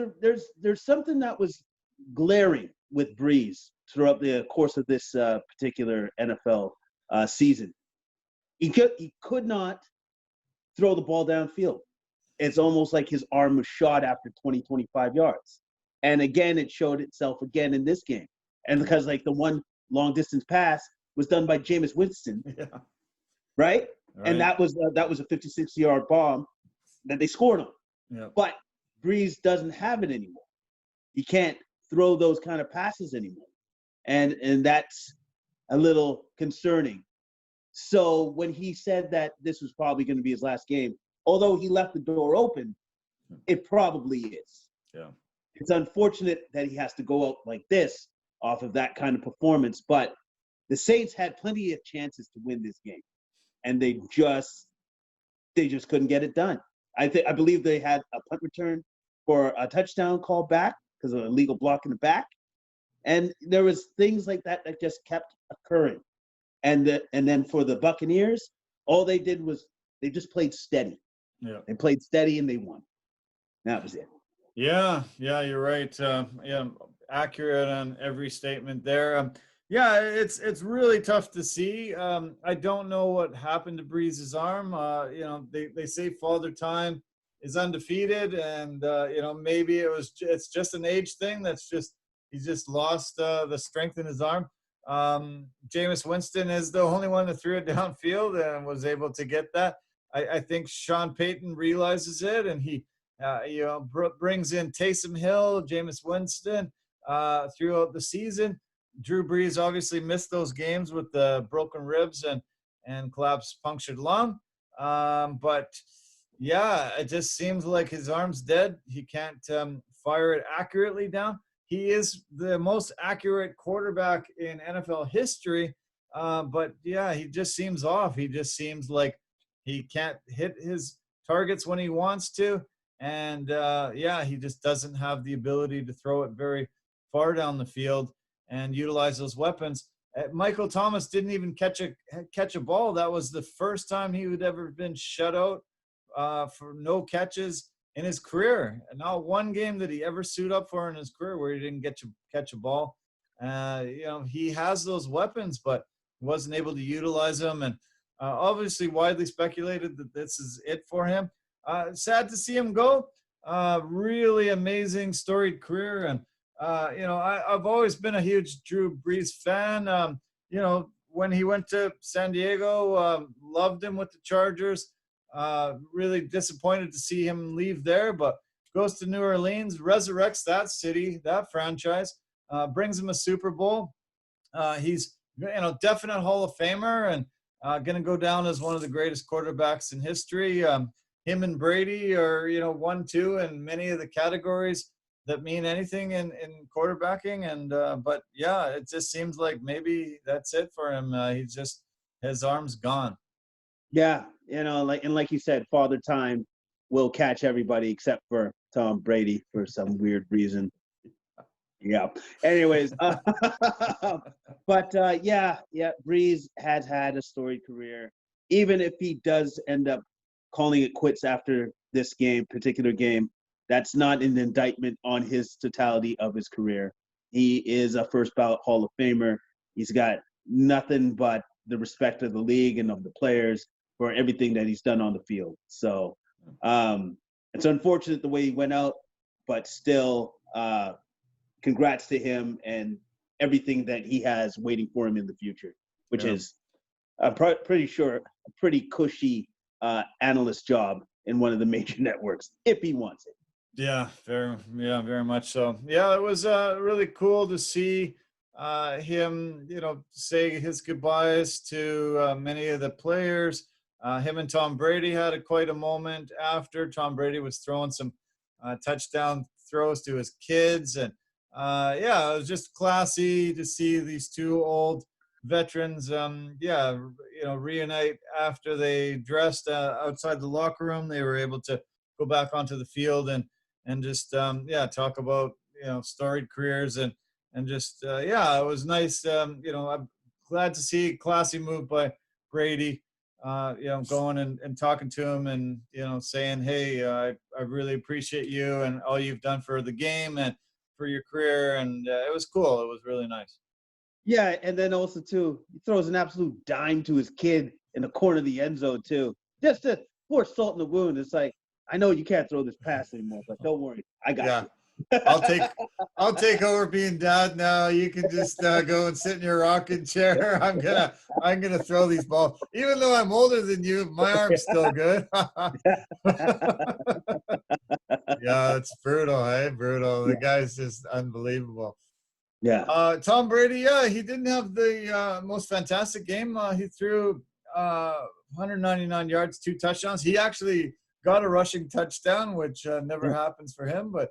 something that was glaring with Brees throughout the course of this particular NFL season. He could not throw the ball downfield. It's almost like his arm was shot after 25 yards. And again, it showed itself again in this game. And because the one long distance pass was done by Jameis Winston, right? And that was a 56-yard bomb that they scored on. Yeah. But Brees doesn't have it anymore. He can't throw those kind of passes anymore, and that's a little concerning. So when he said that this was probably going to be his last game, although he left the door open, it probably is. Yeah. It's unfortunate that he has to go out like this off of that kind of performance, but the Saints had plenty of chances to win this game, and they just couldn't get it done. I believe they had a punt return for a touchdown call back because of an illegal block in the back, and there was things like that that just kept occurring. And then for the Buccaneers, all they did was they just played steady. Yeah. They played steady and they won. That was it. Yeah, you're right. Yeah, accurate on every statement there. Yeah, it's really tough to see. I don't know what happened to Brees' arm. They say Father Time is undefeated, and maybe it's just an age thing. He's just lost the strength in his arm. Jameis Winston is the only one that threw it downfield and was able to get that. I think Sean Payton realizes it, and he brings in Taysom Hill, Jameis Winston throughout the season. Drew Brees obviously missed those games with the broken ribs and collapsed punctured lung. But yeah, it just seems like his arm's dead. He can't fire it accurately down. He is the most accurate quarterback in NFL history. But yeah, he just seems off. He just seems like he can't hit his targets when he wants to. And he just doesn't have the ability to throw it very far down the field and utilize those weapons. Michael Thomas didn't even catch a ball. That was the first time he would ever been shut out for no catches in his career. And not one game that he ever suited up for in his career where he didn't catch a ball. He has those weapons, but wasn't able to utilize them. And obviously widely speculated that this is it for him. Sad to see him go. Really amazing storied career. And I've always been a huge Drew Brees fan. When he went to San Diego, loved him with the Chargers. Really disappointed to see him leave there, but goes to New Orleans, resurrects that city, that franchise, brings him a Super Bowl. He's definite Hall of Famer and going to go down as one of the greatest quarterbacks in history. Him and Brady are 1-2 in many of the categories that mean anything in quarterbacking. And but yeah, it just seems like maybe that's it for him. His arm's gone. Yeah, like you said, Father Time will catch everybody except for Tom Brady for some weird reason. Yeah. Anyways, but Brees has had a storied career. Even if he does end up calling it quits after this particular game, that's not an indictment on his totality of his career. He is a first ballot Hall of Famer. He's got nothing but the respect of the league and of the players for everything that he's done on the field. So it's unfortunate the way he went out, but still congrats to him and everything that he has waiting for him in the future, which is pretty sure a pretty cushy analyst job in one of the major networks if he wants it. Yeah, very much so. Yeah, it was really cool to see him, say his goodbyes to many of the players. Him and Tom Brady had quite a moment after. Tom Brady was throwing some touchdown throws to his kids. And it was just classy to see these two old veterans, reunite after they dressed outside the locker room. They were able to go back onto the field and just, talk about, storied careers and just, it was nice. I'm glad to see a classy move by Brady, going and talking to him and, saying, hey, I really appreciate you and all you've done for the game and for your career. And it was cool. It was really nice. Yeah, and then also, too, he throws an absolute dime to his kid in the corner of the end zone, too. Just to pour salt in the wound. It's like, I know you can't throw this pass anymore, but don't worry. I got you. I'll take over being dad now. You can just go and sit in your rocking chair. I'm gonna throw these balls. Even though I'm older than you, my arm's still good. Yeah, it's brutal, hey? Brutal. The guy's just unbelievable. Yeah. Tom Brady, he didn't have the most fantastic game. He threw 199 yards, 2 touchdowns. He actually got a rushing touchdown, which never happens for him, but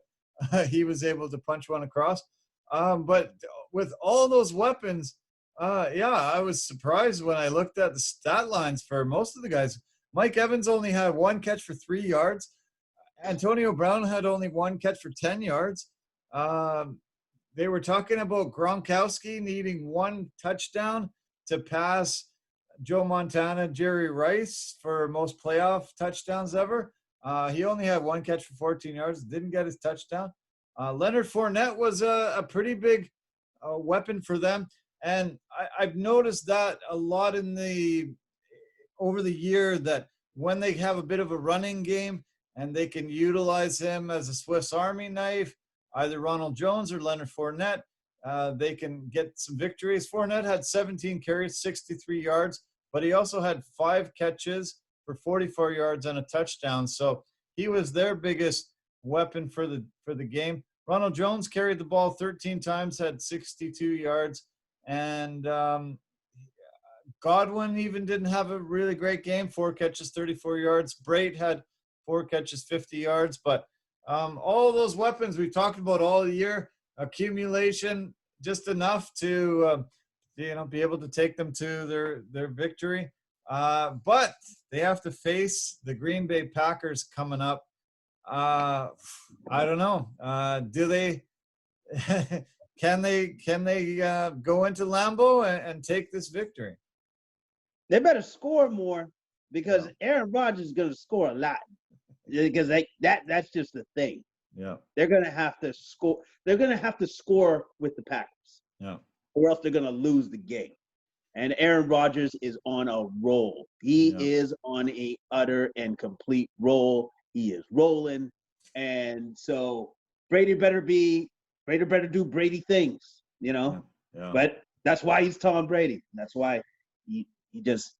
he was able to punch one across. But with all those weapons, I was surprised when I looked at the stat lines for most of the guys. Mike Evans only had 1 catch for 3 yards. Antonio Brown had only 1 catch for 10 yards. They were talking about Gronkowski needing 1 touchdown to pass Joe Montana, Jerry Rice for most playoff touchdowns ever. He only had 1 catch for 14 yards, didn't get his touchdown. Leonard Fournette was a pretty big weapon for them. And I've noticed that a lot over the year, that when they have a bit of a running game and they can utilize him as a Swiss Army knife, either Ronald Jones or Leonard Fournette, they can get some victories. Fournette had 17 carries, 63 yards, but he also had 5 catches for 44 yards and a touchdown. So he was their biggest weapon for the game. Ronald Jones carried the ball 13 times, had 62 yards, and Godwin even didn't have a really great game. 4 catches, 34 yards. Brait had 4 catches, 50 yards. But all those weapons we talked about all year, accumulation, just enough to be able to take them to their victory. But they have to face the Green Bay Packers coming up. I don't know. Do they? Can they go into Lambeau and take this victory? They better score more, because Aaron Rodgers is going to score a lot, because that's just the thing. Yeah, they're going to have to score. They're going to have to score with the Packers. Yeah, or else they're going to lose the game. And Aaron Rodgers is on a roll. He is on a utter and complete roll. He is rolling, and so Brady better do Brady things, Yeah. But that's why he's Tom Brady. That's why he just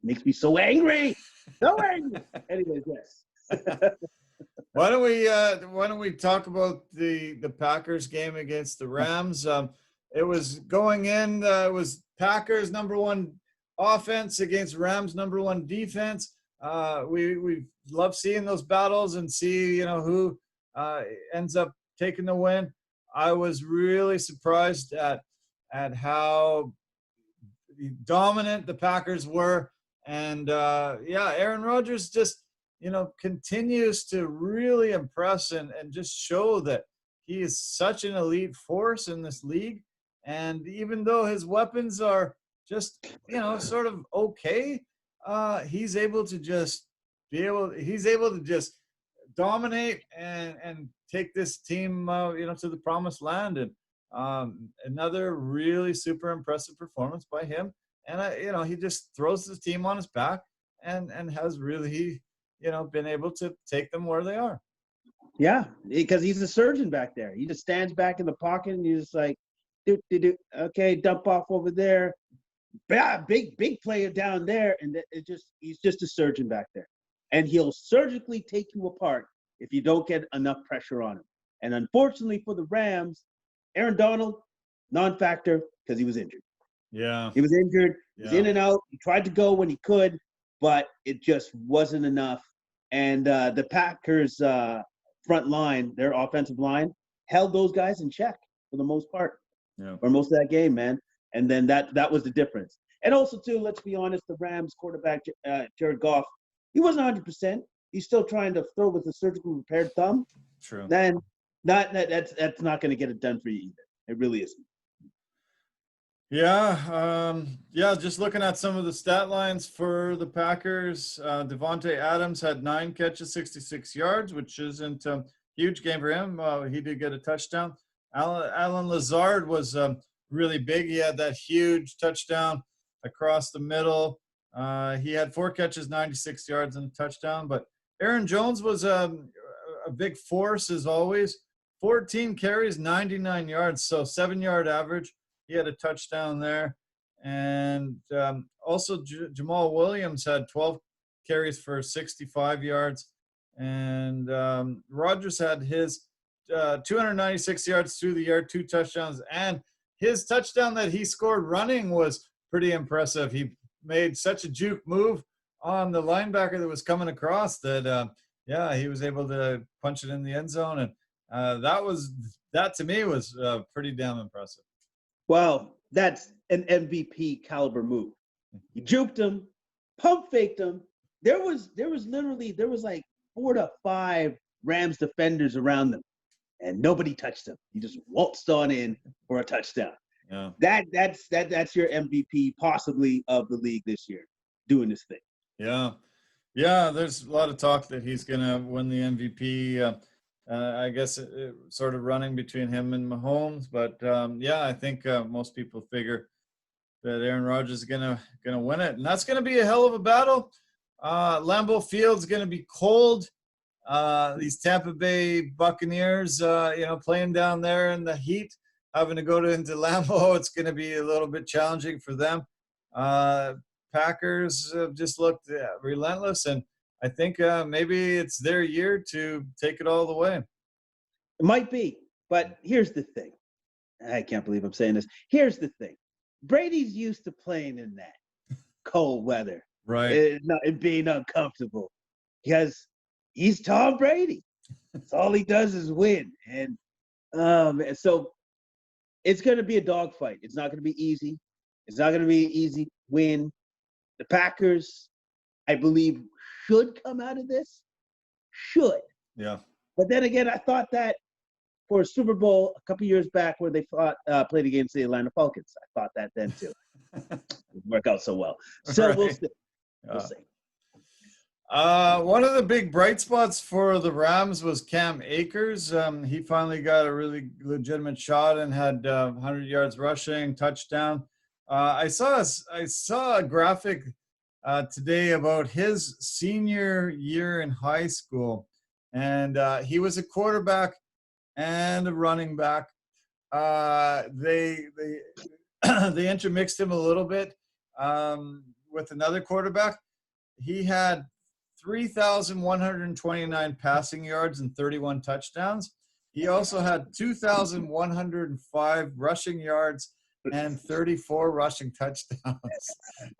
makes me so angry. So angry. Anyways, yes. Why don't we talk about the Packers game against the Rams? It was going in. It was Packers #1 offense against Rams #1 defense. We love seeing those battles and see who ends up taking the win. I was really surprised at how dominant the Packers were, and Aaron Rodgers just continues to really impress and just show that he is such an elite force in this league. And even though his weapons are just sort of okay, he's able to just dominate and take this team to the promised land. And another really super impressive performance by him. And he just throws the team on his back and has really been able to take them where they are. Yeah, because he's a surgeon back there. He just stands back in the pocket and he's just like, okay, dump off over there. Big player down there, and he's just a surgeon back there. And he'll surgically take you apart if you don't get enough pressure on him. And unfortunately for the Rams, Aaron Donald, non-factor because he was injured. Yeah. He was injured. He was in and out. He tried to go when he could, but it just wasn't enough. And the Packers' front line, their offensive line, held those guys in check for the most part. Yeah. For most of that game, man. And then that was the difference. And also, too, let's be honest, the Rams quarterback, Jared Goff, he wasn't 100%. He's still trying to throw with a surgically repaired thumb. True. Then that's not going to get it done for you either. It really isn't. Yeah. Just looking at some of the stat lines for the Packers, Devontae Adams had 9 catches, 66 yards, which isn't a huge game for him. He did get a touchdown. Allen Lazard was really big. He had that huge touchdown across the middle. He had 4 catches, 96 yards, and a touchdown. But Aaron Jones was a big force as always. 14 carries, 99 yards, so 7-yard average. He had a touchdown there. And also Jamal Williams had 12 carries for 65 yards. And Rodgers had his 296 yards through the air, 2 touchdowns. And his touchdown that he scored running was pretty impressive. He made such a juke move on the linebacker that was coming across that, he was able to punch it in the end zone. And that to me was pretty damn impressive. Well, that's an MVP caliber move. He juked him, pump faked him. There was like 4 to 5 Rams defenders around them, and nobody touched him. He just waltzed on in for a touchdown. Yeah. That's your MVP possibly of the league this year, doing this thing. Yeah. Yeah, there's a lot of talk that he's going to win the MVP. I guess it sort of running between him and Mahomes. But, I think most people figure that Aaron Rodgers is gonna win it. And that's going to be a hell of a battle. Lambeau Field's going to be cold. These Tampa Bay Buccaneers, playing down there in the heat, having to go into Lambeau, it's going to be a little bit challenging for them. Packers just looked relentless, and I think maybe it's their year to take it all the way. It might be, but here's the thing. I can't believe I'm saying this. Here's the thing. Brady's used to playing in that cold weather, right? And being uncomfortable, because he's Tom Brady. That's all he does is win, and so it's going to be a dogfight. It's not going to be easy. It's not going to be an easy win. The Packers, I believe, should come out of this. Should. Yeah. But then again, I thought that for a Super Bowl a couple years back where they played against the Atlanta Falcons, I thought that then too. It didn't work out so well. So right. We'll see. We'll see. One of the big bright spots for the Rams was Cam Akers. He finally got a really legitimate shot and had 100 yards rushing, touchdown. I saw a graphic today about his senior year in high school, and he was a quarterback and a running back. They they intermixed him a little bit with another quarterback. He had 3,129 passing yards and 31 touchdowns. He also had 2,105 rushing yards and 34 rushing touchdowns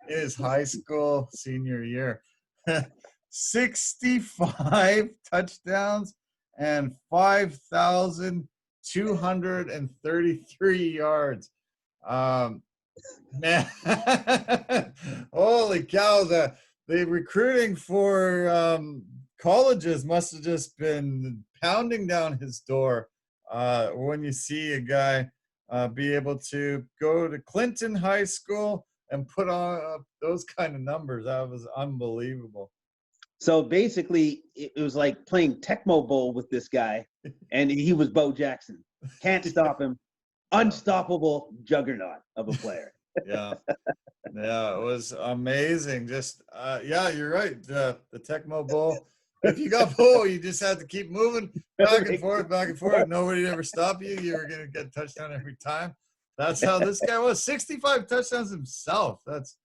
in his high school senior year. 65 touchdowns and 5,233 yards. Man, holy cow! The recruiting for colleges must have just been pounding down his door when you see a guy be able to go to Clinton High School and put on those kind of numbers. That was unbelievable. So basically, it was like playing Tecmo Bowl with this guy, and he was Bo Jackson. Can't stop him. Unstoppable juggernaut of a player. Yeah, it was amazing. Just you're right. The Tecmo Bowl. If you got Bowl, you just had to keep moving back and forth. Nobody ever stop you. You were gonna get a touchdown every time. That's how this guy was. 65 touchdowns himself. That's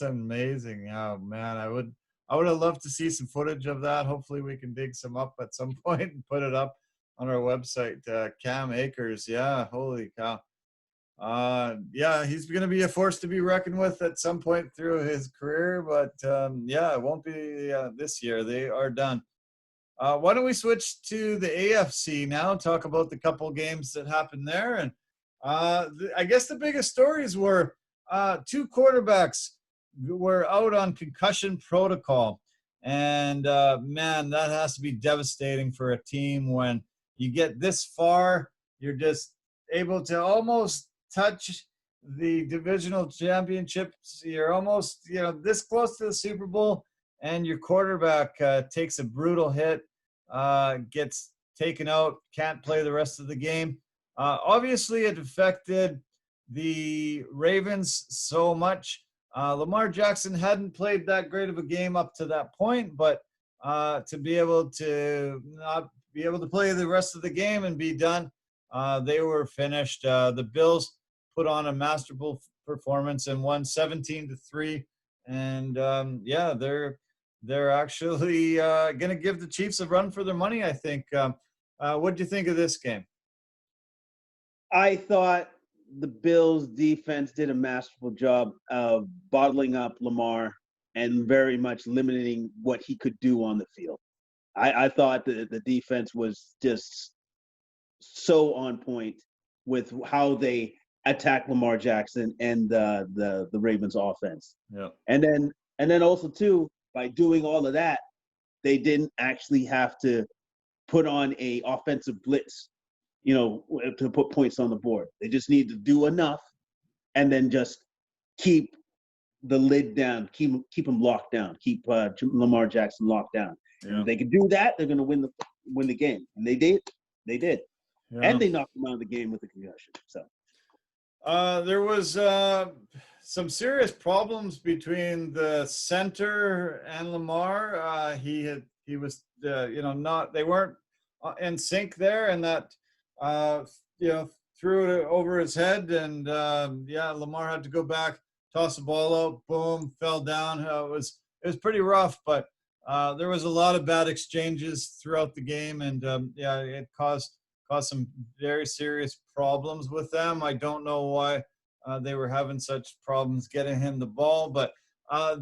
amazing. Oh man, I would have loved to see some footage of that. Hopefully we can dig some up at some point and put it up on our website. Cam Akers. Yeah, holy cow. He's going to be a force to be reckoned with at some point through his career, but it won't be this year. They are done. Why don't we switch to the AFC now, talk about the couple games that happened there. And I guess the biggest stories were 2 quarterbacks were out on concussion protocol. And man, that has to be devastating for a team when you get this far. You're just able to almost touch the divisional championships. You're almost, this close to the Super Bowl, and your quarterback takes a brutal hit, gets taken out, can't play the rest of the game. Obviously, it affected the Ravens so much. Lamar Jackson hadn't played that great of a game up to that point, but to be able to not be able to play the rest of the game and be done, they were finished. The Bills put on a masterful performance and won 17-3. And they're actually going to give the Chiefs a run for their money, I think. What do you think of this game? I thought the Bills defense did a masterful job of bottling up Lamar and very much limiting what he could do on the field. I thought the defense was just so on point with how they attacked Lamar Jackson and the Ravens offense. Yeah. And then also too, by doing all of that, they didn't actually have to put on a offensive blitz, to put points on the board. They just need to do enough and then just keep the lid down, keep them locked down, keep Lamar Jackson locked down. Yeah. And if they can do that, they're going to win the game. And they did. Yeah. And they knocked them out of the game with the concussion. So there was some serious problems between the center and Lamar. He was they weren't in sync there, and that threw it over his head, and Lamar had to go back, toss the ball out, boom, fell down. It was pretty rough, but there was a lot of bad exchanges throughout the game, and it caused some very serious problems with them. I don't know why they were having such problems getting him the ball, but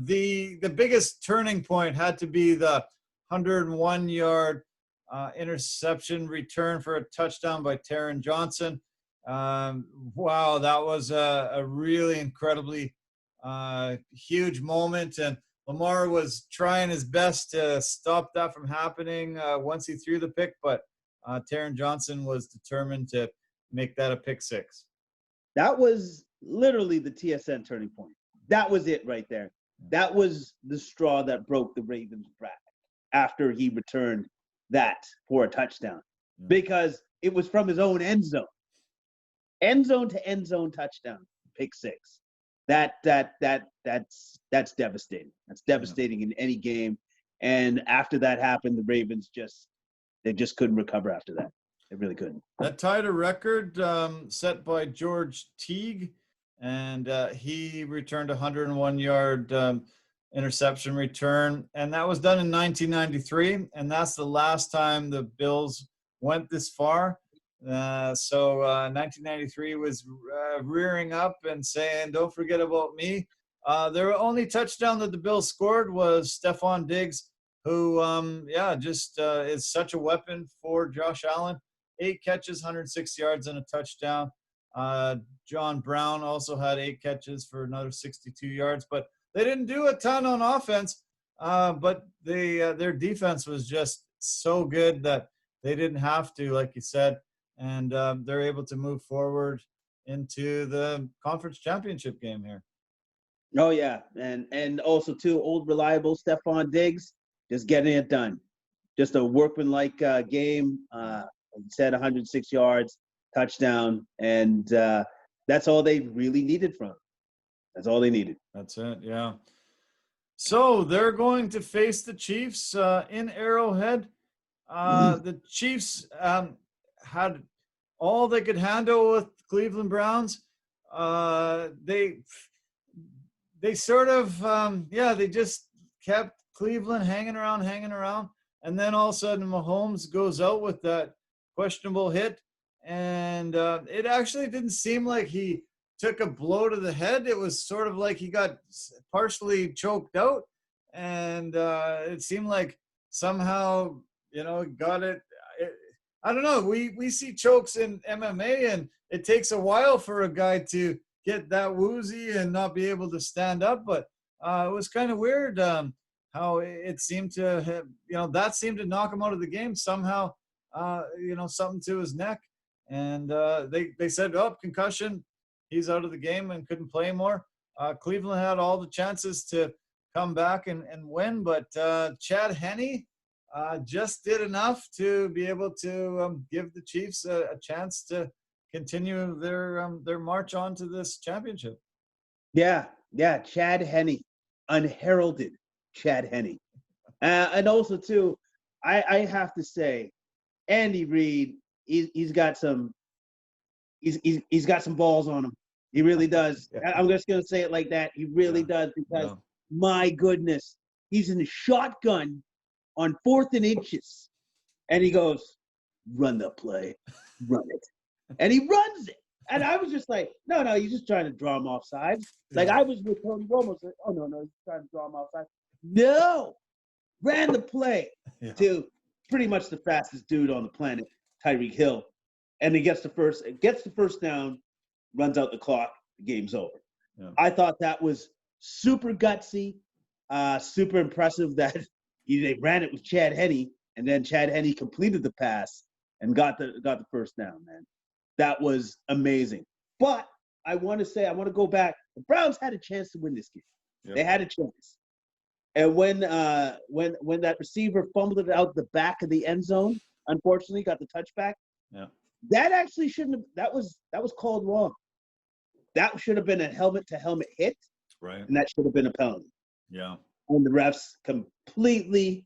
the biggest turning point had to be the 101-yard interception return for a touchdown by Taron Johnson. Wow, that was a really incredibly huge moment, and Lamar was trying his best to stop that from happening once he threw the pick, but Taron Johnson was determined to make that a pick six. That was literally the TSN turning point. That was it right there. That was the straw that broke the Ravens' back after he returned that for a touchdown, because it was from his own end zone to end zone touchdown, pick six. That's devastating. That's devastating in any game. And after that happened, the Ravens just couldn't recover after that. They really couldn't. That tied a record set by George Teague, and he returned a 101-yard interception return, and that was done in 1993, and that's the last time the Bills went this far. So 1993 was rearing up and saying, "Don't forget about me." Their only touchdown that the Bills scored was Stephon Diggs, who is such a weapon for Josh Allen. 8 catches, 106 yards, and a touchdown. John Brown also had 8 catches for another 62 yards, but they didn't do a ton on offense. But their defense was just so good that they didn't have to, like you said, and they're able to move forward into the conference championship game here. Oh yeah, and also too, old reliable Stephon Diggs just getting it done. Just a workmanlike game. Said 106 yards, touchdown, and that's all they really needed from him. That's all they needed. That's it, yeah. So they're going to face the Chiefs in Arrowhead. The Chiefs had all they could handle with Cleveland Browns. They sort of, they just kept Cleveland hanging around. And then all of a sudden Mahomes goes out with that questionable hit. And it actually didn't seem like he took a blow to the head. It was sort of like he got partially choked out. And it seemed like somehow, got it. I don't know. We see chokes in MMA, and it takes a while for a guy to get that woozy and not be able to stand up. But it was kind of weird how it seemed to have, that seemed to knock him out of the game somehow, something to his neck. And they said, concussion, he's out of the game and couldn't play more. Cleveland had all the chances to come back and win, but Chad Henne just did enough to be able to give the Chiefs a chance to continue their march on to this championship. Yeah, Chad Henne, unheralded Chad Henne. And also, too, I have to say, Andy Reid, he's got some balls on him. He really does. Yeah. I'm just going to say it like that. He really does, because, my goodness, he's in a shotgun on 4th and inches. And he goes, run the play, run it. And he runs it. And I was just like, no, he's just trying to draw him offside. Like I was with Tony Romo, like, oh no, he's trying to draw him offside. No, ran the play to pretty much the fastest dude on the planet, Tyreek Hill, and he gets the first down, runs out the clock, the game's over. Yeah. I thought that was super gutsy, super impressive that they ran it with Chad Henne, and then Chad Henne completed the pass and got the first down, man. That was amazing. But I want to go back. The Browns had a chance to win this game. Yep. They had a chance. And when that receiver fumbled it out the back of the end zone, unfortunately got the touchback. Yeah. That actually shouldn't have. That was called wrong. That should have been a helmet-to-helmet hit. Right. And that should have been a penalty. Yeah. And the refs completely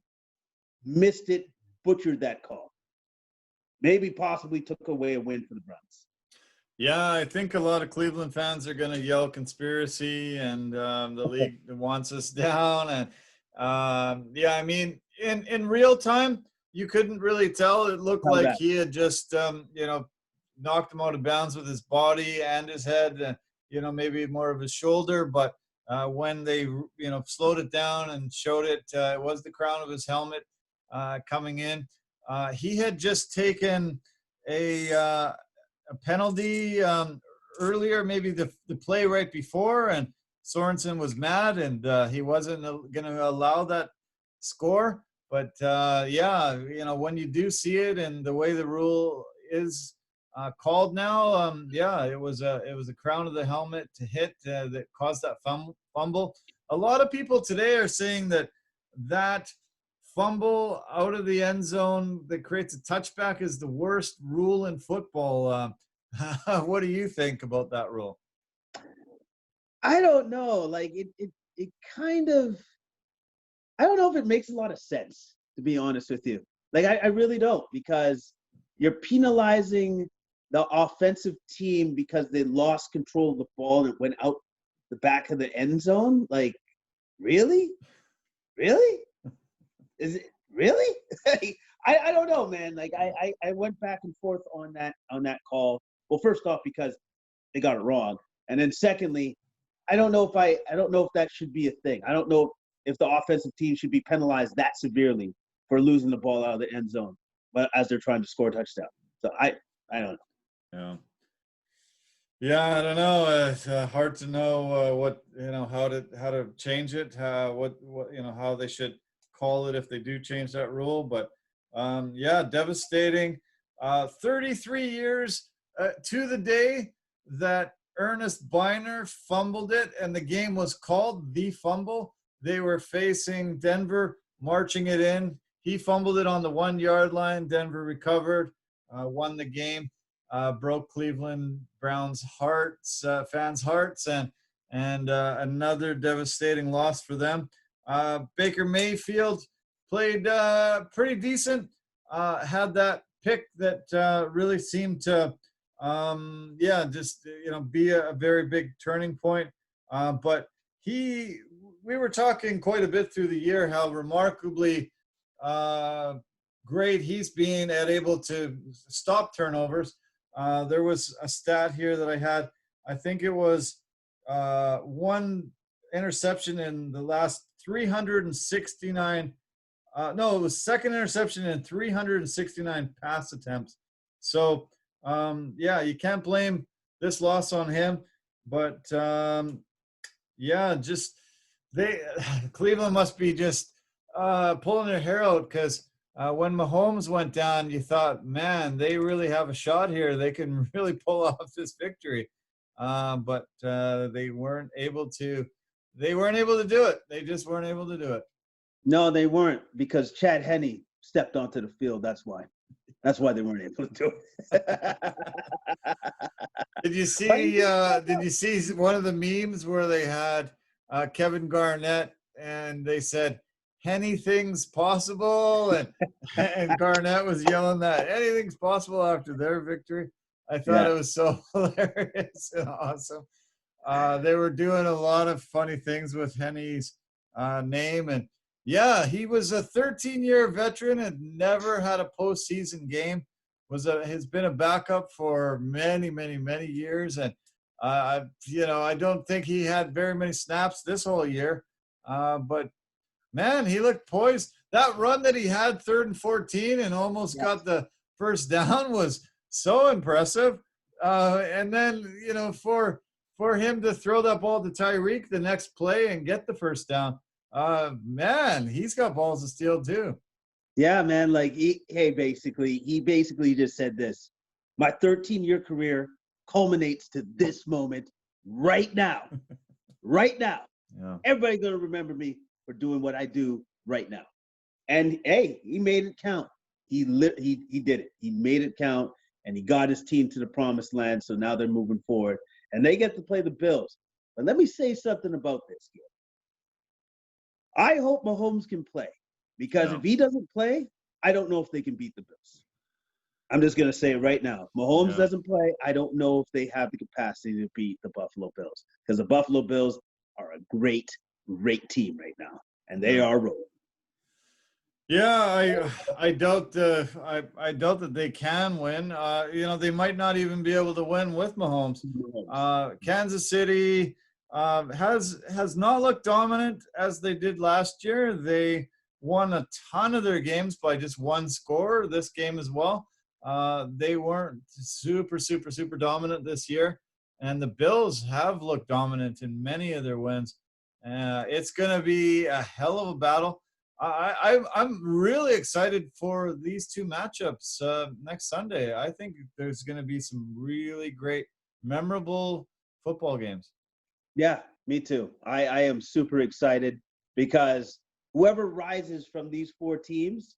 missed it, butchered that call. Maybe possibly took away a win for the Browns. Yeah, I think a lot of Cleveland fans are going to yell conspiracy, and the league wants us down. And I mean, in real time, you couldn't really tell. It looked like he had just, knocked him out of bounds with his body and his head, maybe more of his shoulder. But when they, slowed it down and showed it, it was the crown of his helmet coming in. He had just taken a penalty earlier, maybe the play right before, and Sorensen was mad, and he wasn't going to allow that score. But when you do see it and the way the rule is called now, it was a crown of the helmet to hit that caused that fumble. A lot of people today are saying that fumble out of the end zone that creates a touchback is the worst rule in football. What do you think about that rule? I don't know. Like it kind of, I don't know if it makes a lot of sense, to be honest with you. Like I really don't, because you're penalizing the offensive team because they lost control of the ball and it went out the back of the end zone. Like, really? Is it really? I don't know, man. Like I went back and forth on that call. Well, first off, because they got it wrong, and then secondly, I don't know if that should be a thing. I don't know if the offensive team should be penalized that severely for losing the ball out of the end zone, but as they're trying to score a touchdown. So I don't know. Yeah, I don't know. It's hard to know what how to change it. What how they should call it if they do change that rule. But devastating. 33 years to the day that Ernest Biner fumbled it and the game was called the fumble. They were facing Denver, marching it in. He fumbled it on the 1 yard line. Denver recovered, won the game, broke Cleveland Browns fans' hearts, and another devastating loss for them. Baker Mayfield played pretty decent. Had that pick that really seemed to, be a very big turning point. But we were talking quite a bit through the year how remarkably great he's been at able to stop turnovers. There was a stat here that I had. I think it was one interception in the last 369. It was second interception in 369 pass attempts. So, you can't blame this loss on him. But, Cleveland must be just pulling their hair out, because when Mahomes went down, you thought, man, they really have a shot here. They can really pull off this victory. But they weren't able to. They weren't able to do it. They just weren't able to do it. No, they weren't, because Chad Henne stepped onto the field. That's why. That's why they weren't able to do it. Did you see one of the memes where they had Kevin Garnett and they said, anything's possible, and Garnett was yelling that anything's possible after their victory? I thought it was so hilarious and awesome. They were doing a lot of funny things with Henne's name, and he was a 13-year veteran and never had a postseason game. has been a backup for many, many, many years, and I don't think he had very many snaps this whole year, but man, he looked poised. That run that he had 3rd and 14 and almost got the first down was so impressive. And then, for him to throw that ball to Tyreek the next play and get the first down, man, he's got balls of steel too. Yeah, man. Like he basically just said this: my 13-year career culminates to this moment right now. Right now. Yeah. Everybody's gonna remember me for doing what I do right now. And hey, he made it count. He did it. He made it count, and he got his team to the promised land. So now they're moving forward, and they get to play the Bills. But let me say something about this, Gil. I hope Mahomes can play, because if he doesn't play, I don't know if they can beat the Bills. I'm just gonna say it right now. If Mahomes doesn't play, I don't know if they have the capacity to beat the Buffalo Bills, because the Buffalo Bills are a great team right now, and they are rolling. Yeah, I doubt I doubt that they can win. They might not even be able to win with Mahomes. Kansas City has not looked dominant as they did last year. They won a ton of their games by just one score. This game as well. They weren't super dominant this year, and the Bills have looked dominant in many of their wins. It's going to be a hell of a battle. I'm really excited for these two matchups next Sunday. I think there's going to be some really great, memorable football games. Yeah, me too. I am super excited, because whoever rises from these 4 teams,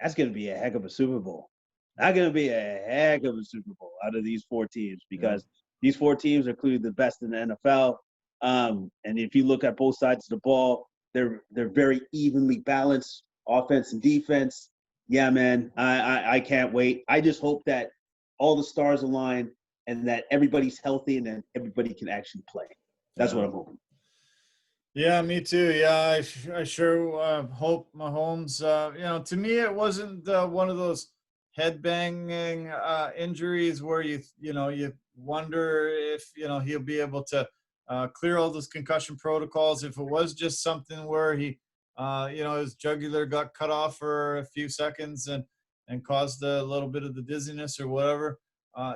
that's going to be a heck of a Super Bowl. That's going to be a heck of a Super Bowl out of these 4 teams, because these 4 teams are clearly the best in the NFL. And if you look at both sides of the ball, they're very evenly balanced, offense and defense. Yeah, man, I can't wait. I just hope that all the stars align and that everybody's healthy and that everybody can actually play. That's what I'm hoping. Yeah, me too. Yeah, I sure hope Mahomes. To me, it wasn't one of those head-banging injuries where you wonder if he'll be able to clear all those concussion protocols. If it was just something where he, his jugular got cut off for a few seconds and caused a little bit of the dizziness or whatever.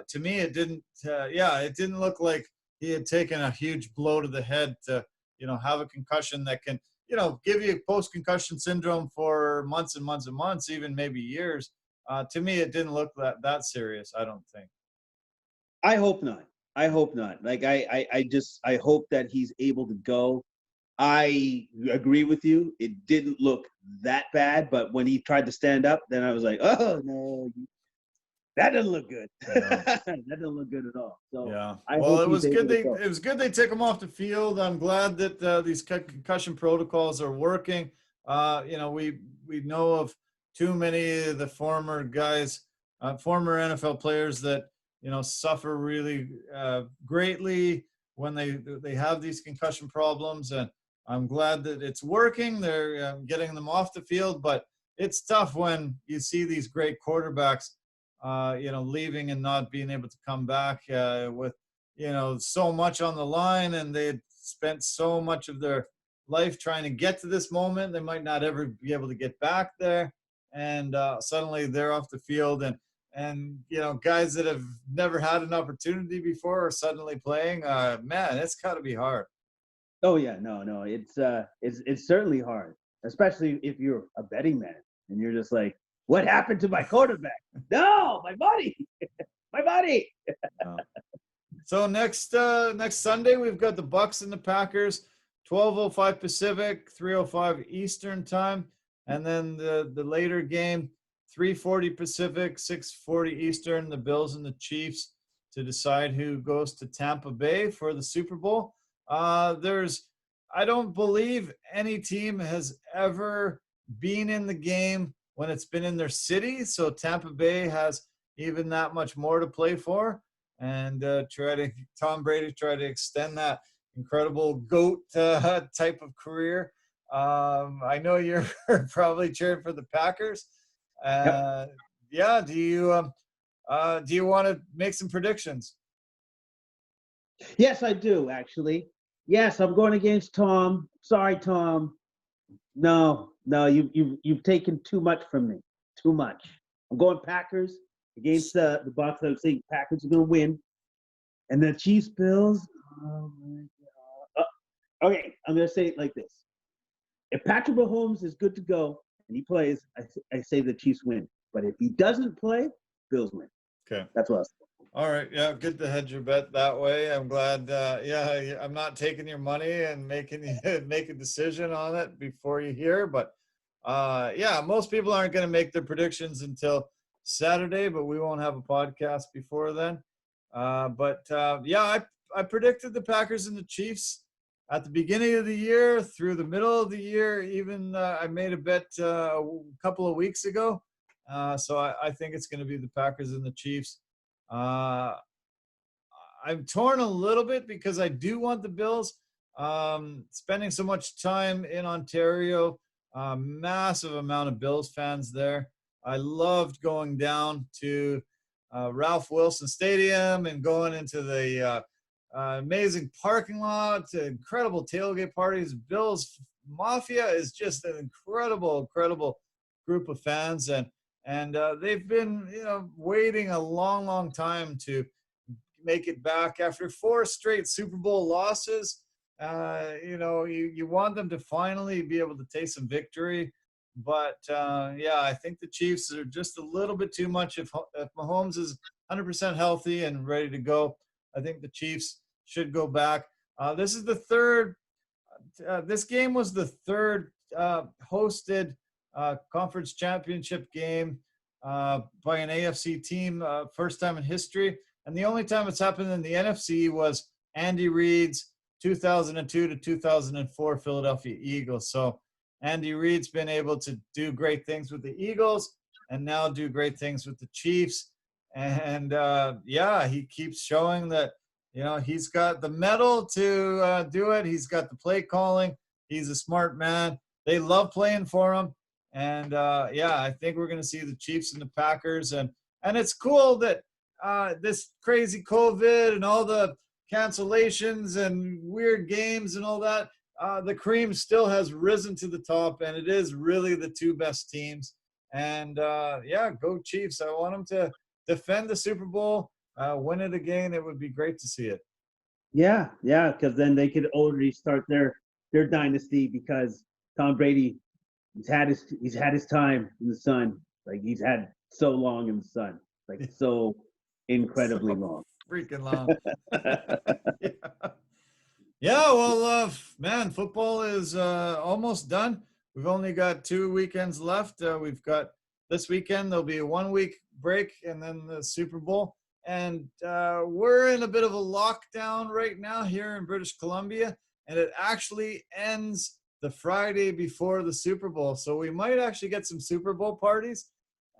To me, it didn't. It didn't look like he had taken a huge blow to the head to have a concussion that can give you post-concussion syndrome for months and months and months, even maybe years. To me, it didn't look that serious. I don't think. I hope not. Like I hope that he's able to go. I agree with you. It didn't look that bad, but when he tried to stand up, then I was like, oh no, that doesn't look good. That doesn't look good at all. So yeah. it was good. It was good they took him off the field. I'm glad that these concussion protocols are working. We know of too many of the former guys, former NFL players that suffer really greatly when they have these concussion problems, and I'm glad that it's working. They're getting them off the field, but it's tough when you see these great quarterbacks leaving and not being able to come back with so much on the line, and they had spent so much of their life trying to get to this moment. They might not ever be able to get back there, and suddenly they're off the field, and guys that have never had an opportunity before are suddenly playing. Man, it's got to be hard. Oh yeah, no, it's certainly hard, especially if you're a betting man and you're just like, what happened to my quarterback? No, my buddy, my buddy. So next Sunday we've got the Bucks and the Packers, 12:05 Pacific, 3:05 Eastern time, and then the later game, 3:40 Pacific, 6:40 Eastern, the Bills and the Chiefs to decide who goes to Tampa Bay for the Super Bowl. I don't believe any team has ever been in the game when it's been in their city, so Tampa Bay has even that much more to play for, and Tom Brady try to extend that incredible GOAT type of career. I know you're probably cheering for the Packers. Yep. Yeah, do you Do you want to make some predictions? Yes, I do, actually. Yes, I'm going against Tom. Sorry, Tom. No, you've taken too much from me. Too much. I'm going Packers against the Bucks. I'm saying Packers are going to win, and the Chiefs Bills. Oh my God. Okay, I'm going to say it like this: if Patrick Mahomes is good to go and he plays, I say the Chiefs win. But if he doesn't play, Bills win. Okay. That's what I was saying. All right. Yeah. Good to hedge your bet that way. I'm glad. Yeah. I'm not taking your money and making you make a decision on it before you hear. But yeah, most people aren't going to make their predictions until Saturday, but we won't have a podcast before then. Yeah, I predicted the Packers and the Chiefs at the beginning of the year, through the middle of the year. Even I made a bet a couple of weeks ago. So I think it's going to be the Packers and the Chiefs. I'm torn a little bit because I do want the Bills. Spending so much time in Ontario, massive amount of Bills fans there. I loved going down to Ralph Wilson Stadium and going into the amazing parking lot, incredible tailgate parties. Bills Mafia is just an incredible group of fans, and they've been, waiting a long time to make it back after 4 straight Super Bowl losses. You want them to finally be able to taste some victory. But yeah, I think the Chiefs are just a little bit too much. If Mahomes is 100% healthy and ready to go, I think the Chiefs should go back. This is the third. This game was the third hosted conference championship game by an AFC team, first time in history. And the only time it's happened in the NFC was Andy Reid's 2002 to 2004 Philadelphia Eagles. So Andy Reid's been able to do great things with the Eagles and now do great things with the Chiefs. And yeah, he keeps showing that, he's got the mettle to do it. He's got the play calling. He's a smart man. They love playing for him. And yeah, I think we're going to see the Chiefs and the Packers. And it's cool that this crazy COVID and all the cancellations and weird games and all that, the cream still has risen to the top, and it is really the two best teams. And yeah, go Chiefs. I want them to defend the Super Bowl, win it again. It would be great to see it. Yeah, because then they could already start their dynasty, because Tom Brady, he's had his time in the sun. Like, he's had so long in the sun, like so incredibly So long. freaking long. Yeah. Yeah, well, man, football is almost done. We've only got 2 weekends left. We've got this weekend. There'll be a 1 week break, and then the Super Bowl. And we're in a bit of a lockdown right now here in British Columbia, and it actually ends the Friday before the Super Bowl. So we might actually get some Super Bowl parties.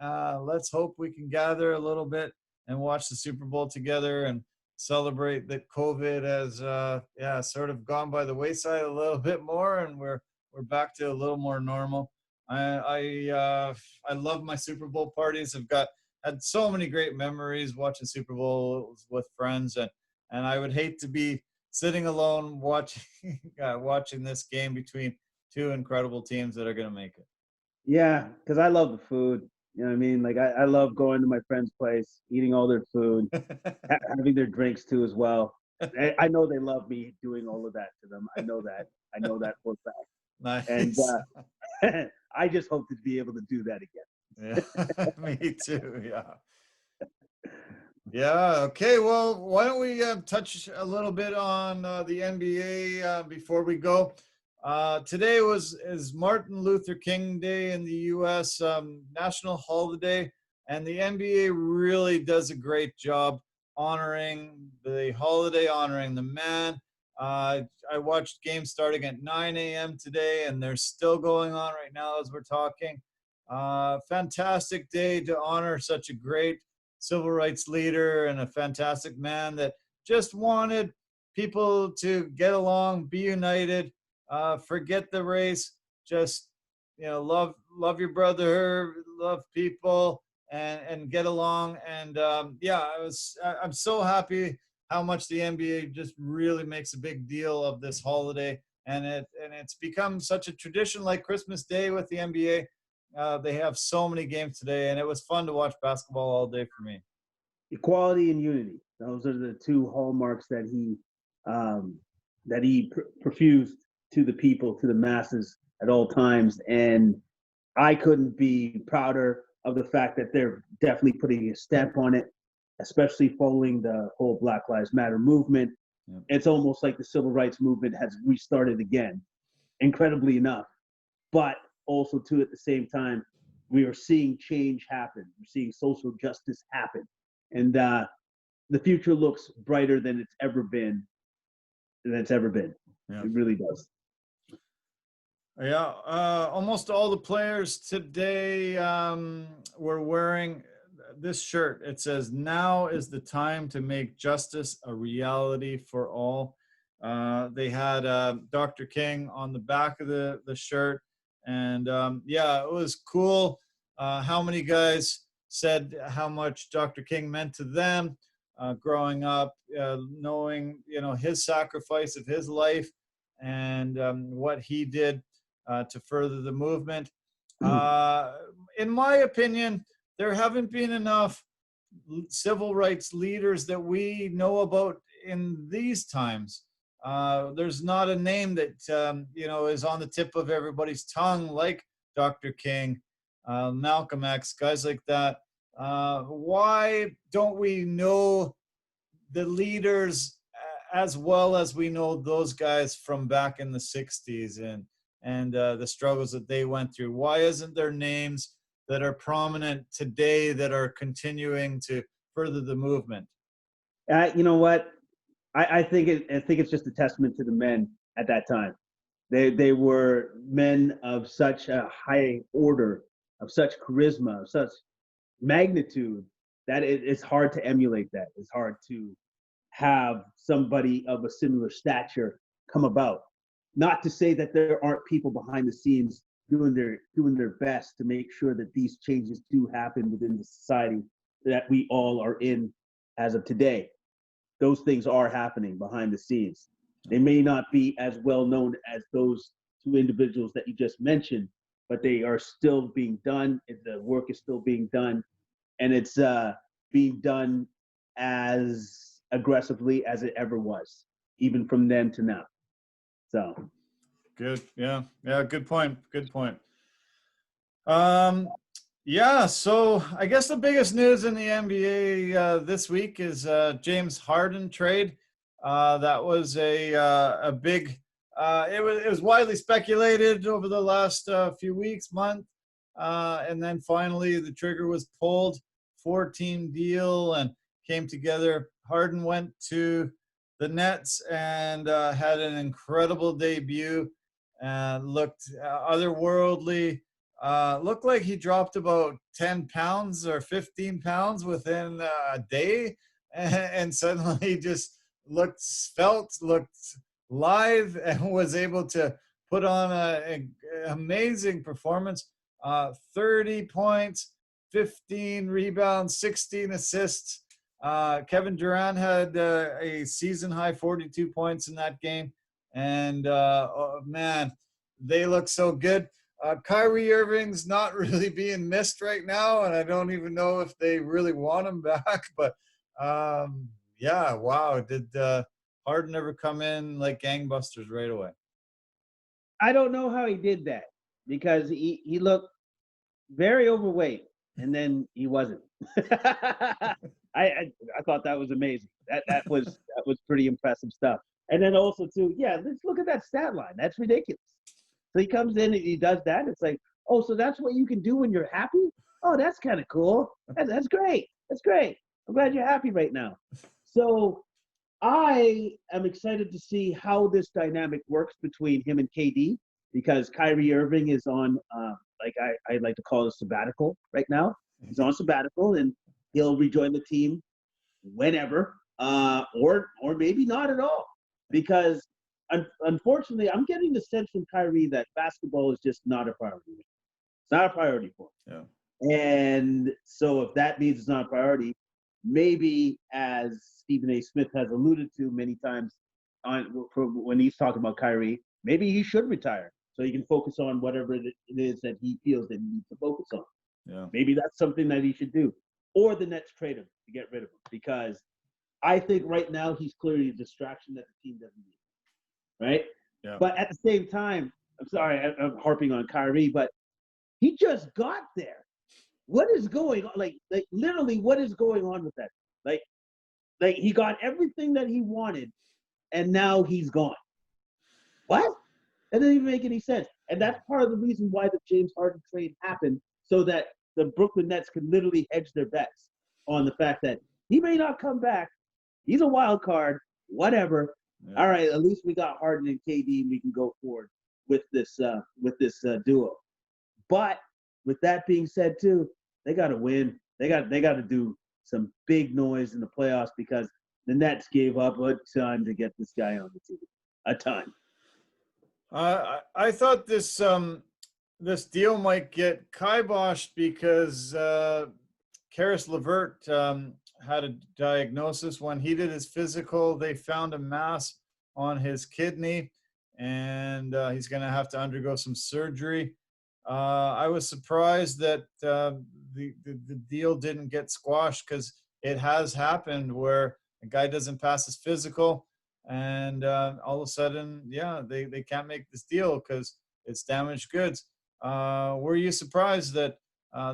Let's hope we can gather a little bit and watch the Super Bowl together and celebrate that COVID has sort of gone by the wayside a little bit more, and we're back to a little more normal. I love my Super Bowl parties. I've had so many great memories watching Super Bowls with friends, and I would hate to be sitting alone watching this game between two incredible teams that are going to make it. Yeah, because I love the food. You know what I mean? Like, I love going to my friend's place, eating all their food, having their drinks too as well. I know they love me doing all of that to them. I know that for a fact. Nice. And I just hope to be able to do that again. Yeah, me too. Yeah. Yeah. Okay. Well, why don't we touch a little bit on the NBA before we go? Today is Martin Luther King Day in the U.S., national holiday, and the NBA really does a great job honoring the holiday, honoring the man. I watched games starting at 9 a.m. today, and they're still going on right now as we're talking. Fantastic day to honor such a great civil rights leader and a fantastic man that just wanted people to get along, be united. Forget the race. Just love your brother, love people, and get along. And yeah, I'm so happy how much the NBA just really makes a big deal of this holiday, and it's become such a tradition, like Christmas Day with the NBA. They have so many games today, and it was fun to watch basketball all day for me. Equality and unity. Those are the two hallmarks that he perfused to the people, to the masses at all times. And I couldn't be prouder of the fact that they're definitely putting a stamp on it, especially following the whole Black Lives Matter movement. Yep. It's almost like the civil rights movement has restarted again, incredibly enough. But also, too, at the same time, we are seeing change happen. We're seeing social justice happen. And the future looks brighter than it's ever been. Yeah. It really does. Yeah, almost all the players today were wearing this shirt. It says, "Now is the time to make justice a reality for all." They had Dr. King on the back of the shirt. And yeah, it was cool how many guys said how much Dr. King meant to them growing up, knowing, his sacrifice of his life and what he did to further the movement. In my opinion, there haven't been enough civil rights leaders that we know about in these times. There's not a name that, is on the tip of everybody's tongue like Dr. King, Malcolm X, guys like that. Why don't we know the leaders as well as we know those guys from back in the 60s and the struggles that they went through? Why isn't there names that are prominent today that are continuing to further the movement? You know what? I think it's just a testament to the men at that time. They were men of such a high order, of such charisma, of such magnitude that it's hard to emulate that. It's hard to have somebody of a similar stature come about. Not to say that there aren't people behind the scenes doing their best to make sure that these changes do happen within the society that we all are in as of today. Those things are happening behind the scenes. They may not be as well known as those two individuals that you just mentioned, but they are still being done. The work is still being done, and it's being done as aggressively as it ever was, even from then to now. So good. Yeah, good point. Yeah, so I guess the biggest news in the NBA this week is James Harden trade. That was a big. It was widely speculated over the last few weeks, month, and then finally the trigger was pulled. 4-team deal and came together. Harden went to the Nets and had an incredible debut. Looked otherworldly. Looked like he dropped about 10 pounds or 15 pounds within a day, and suddenly just looked live and was able to put on an amazing performance. 30 points, 15 rebounds, 16 assists. Kevin Durant had a season-high 42 points in that game. And, oh, man, they look so good. Kyrie Irving's not really being missed right now, and I don't even know if they really want him back. But, yeah, wow. Did Harden ever come in like gangbusters right away? I don't know how he did that because he looked very overweight, and then he wasn't. I thought that was amazing. That was pretty impressive stuff. And then also too, yeah, let's look at that stat line. That's ridiculous. So he comes in and he does that. It's like, oh, so that's what you can do when you're happy? Oh, that's kind of cool. That's great. That's great. I'm glad you're happy right now. So I am excited to see how this dynamic works between him and KD, because Kyrie Irving is on, I like to call it a sabbatical right now. He's on sabbatical, and he'll rejoin the team whenever, or maybe not at all. Because unfortunately, I'm getting the sense from Kyrie that basketball is just not a priority. It's not a priority for him. And so if that means it's not a priority, maybe as Stephen A. Smith has alluded to many times when he's talking about Kyrie, maybe he should retire so he can focus on whatever it is that he feels that he needs to focus on. Yeah. Maybe that's something that he should do. Or the Nets trade him to get rid of him, because I think right now he's clearly a distraction that the team doesn't need. Right? Yeah. But at the same time, I'm sorry, I'm harping on Kyrie, but he just got there. What is going on? Like literally, what is going on with that? Like he got everything that he wanted, and now he's gone. What? That doesn't even make any sense. And that's part of the reason why the James Harden trade happened, so that the Brooklyn Nets could literally hedge their bets on the fact that he may not come back. He's a wild card, whatever. Yeah. All right, at least we got Harden and KD, and we can go forward with this duo. But with that being said, too, they got to win. They got to do some big noise in the playoffs, because the Nets gave up a ton to get this guy on the team. A ton. I thought this deal might get kiboshed because Karis LeVert had a diagnosis. When he did his physical, they found a mass on his kidney, and he's going to have to undergo some surgery. I was surprised that the deal didn't get squashed, because it has happened where a guy doesn't pass his physical, and all of a sudden, yeah, they can't make this deal because it's damaged goods. Were you surprised that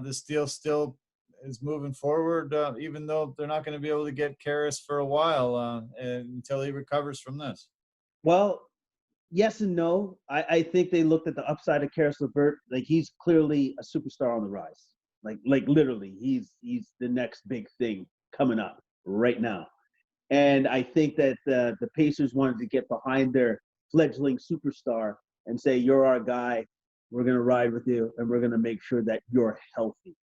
this deal still is moving forward, even though they're not going to be able to get Karis for a while until he recovers from this? Well, yes and no. I think they looked at the upside of Karis LeVert. Like, he's clearly a superstar on the rise. Like literally, he's the next big thing coming up right now. And I think that the Pacers wanted to get behind their fledgling superstar and say, you're our guy. We're going to ride with you, and we're going to make sure that you're healthy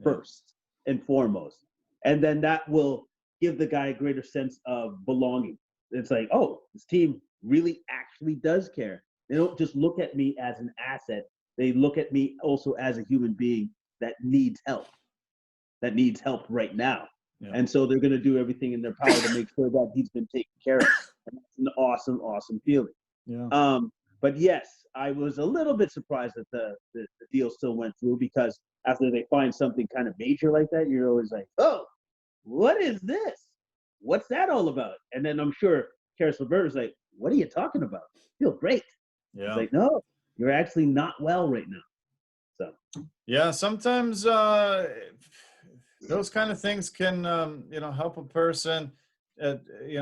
first and foremost. And then that will give the guy a greater sense of belonging. It's like, oh, this team really actually does care. They don't just look at me as an asset. They look at me also as a human being that needs help right now. Yeah. And so they're going to do everything in their power to make sure that he's been taken care of. And that's an awesome, awesome feeling. Yeah. But yes, I was a little bit surprised that the deal still went through, because after they find something kind of major like that, you're always like, oh, what is this? What's that all about? And then I'm sure Karis LeVert is like, what are you talking about? I feel great. Yeah. It's like, no, you're actually not well right now. So. Yeah, sometimes those kind of things can, help a person,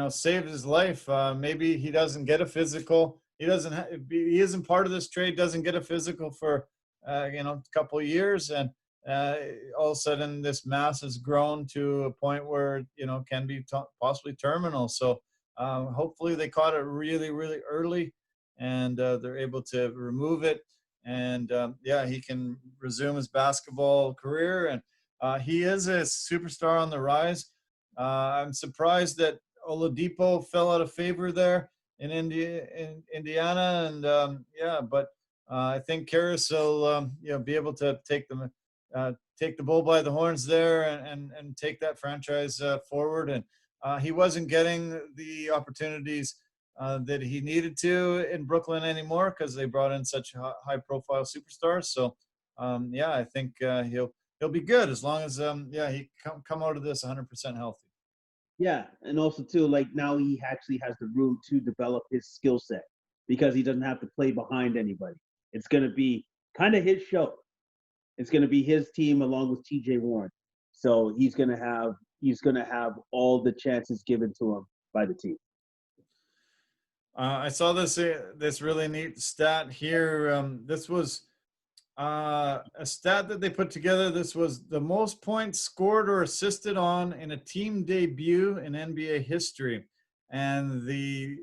save his life. Maybe he doesn't get a physical. He isn't part of this trade, doesn't get a physical for, a couple of years. And all of a sudden this mass has grown to a point where, can be possibly terminal. So hopefully they caught it really, really early, and they're able to remove it. And he can resume his basketball career. And he is a superstar on the rise. I'm surprised that Oladipo fell out of favor there in Indiana. And but I think Karis will be able to take the bull by the horns there and take that franchise forward. And he wasn't getting the opportunities that he needed to in Brooklyn anymore, because they brought in such high-profile superstars. So, I think he'll be good as long as he come out of this 100% healthy. Yeah, and also too, like, now he actually has the room to develop his skill set, because he doesn't have to play behind anybody. It's going to be kind of his show. It's going to be his team along with T.J. Warren. So he's going to have all the chances given to him by the team. I saw this really neat stat here. This was a stat that they put together. This was the most points scored or assisted on in a team debut in NBA history, and the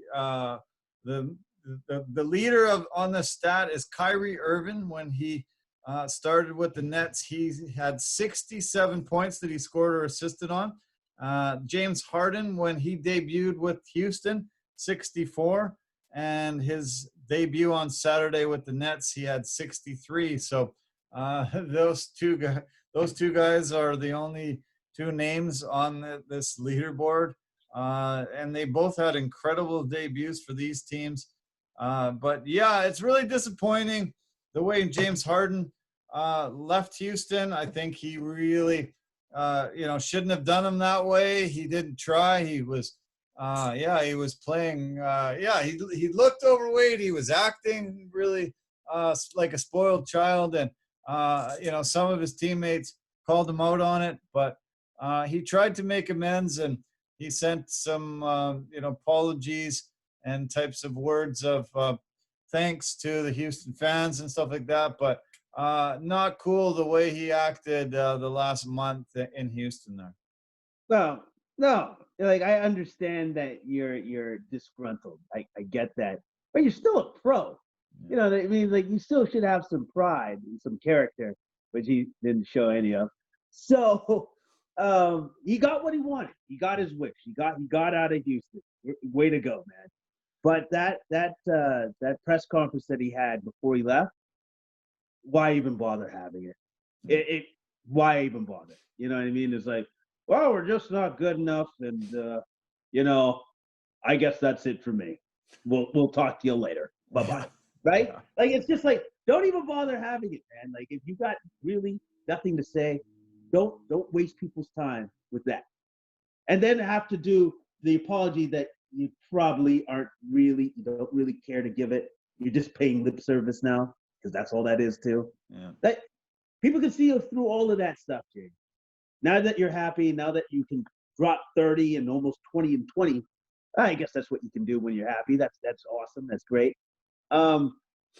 leader on the stat is Kyrie Irving. When he started with the Nets, he had 67 points that he scored or assisted on. James Harden, when he debuted with Houston, 64, and his debut on Saturday with the Nets, he had 63. So those those two guys are the only two names on this leaderboard. And they both had incredible debuts for these teams. But yeah, it's really disappointing the way James Harden left Houston. I think he really, shouldn't have done him that way. He didn't try. He was, he was playing. He looked overweight. He was acting really like a spoiled child, and some of his teammates called him out on it. But he tried to make amends, and he sent some, apologies and types of words of thanks to the Houston fans and stuff like that. But not cool the way he acted the last month in Houston there. No, like I understand that you're disgruntled. I get that, but you're still a pro. Yeah. You know what I mean? Like you still should have some pride and some character, which he didn't show any of. So he got what he wanted. He got his wish. He got out of Houston. Way to go, man. But that press conference that he had before he left, why even bother having it? Why even bother? You know what I mean? It's like, well, we're just not good enough, and I guess that's it for me. We'll talk to you later. Bye-bye. Right? Yeah. Like it's just like, don't even bother having it, man. Like if you got really nothing to say, don't waste people's time with that. And then have to do the apology that you probably you don't really care to give it. You're just paying lip service now, because that's all that is too. Yeah. That people can see you through all of that stuff, Jay. Now that you're happy, now that you can drop 30 and almost 20 and 20, I guess that's what you can do when you're happy. That's awesome. That's great.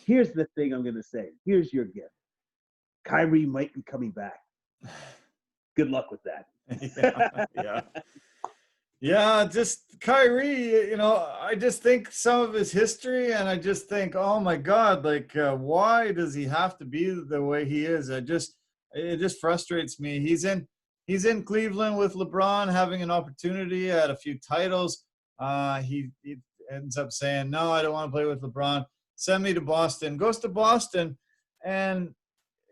Here's the thing I'm gonna say. Here's your gift. Kyrie might be coming back. Good luck with that. Yeah, just Kyrie, I just think some of his history, and I just think, oh my God, like, why does he have to be the way he is? It just frustrates me. He's in Cleveland with LeBron, having an opportunity at a few titles. He ends up saying, no, I don't want to play with LeBron. Send me to Boston. Goes to Boston, and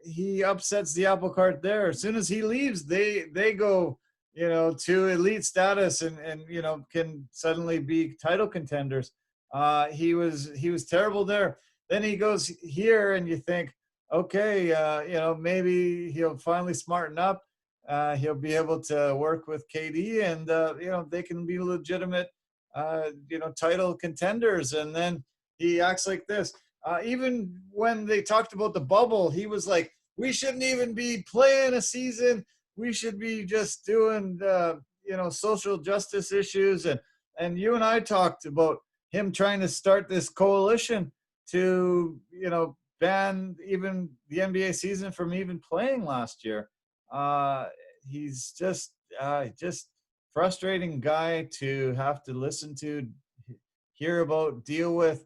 he upsets the apple cart there. As soon as he leaves, they go, to elite status and can suddenly be title contenders. He was terrible there. Then he goes here, and you think, okay, maybe he'll finally smarten up. He'll be able to work with KD, and they can be legitimate, title contenders. And then he acts like this. Even when they talked about the bubble, he was like, we shouldn't even be playing a season. We should be just doing, social justice issues. And you and I talked about him trying to start this coalition to, ban even the NBA season from even playing last year. He's just frustrating guy to have to listen to, hear about, deal with.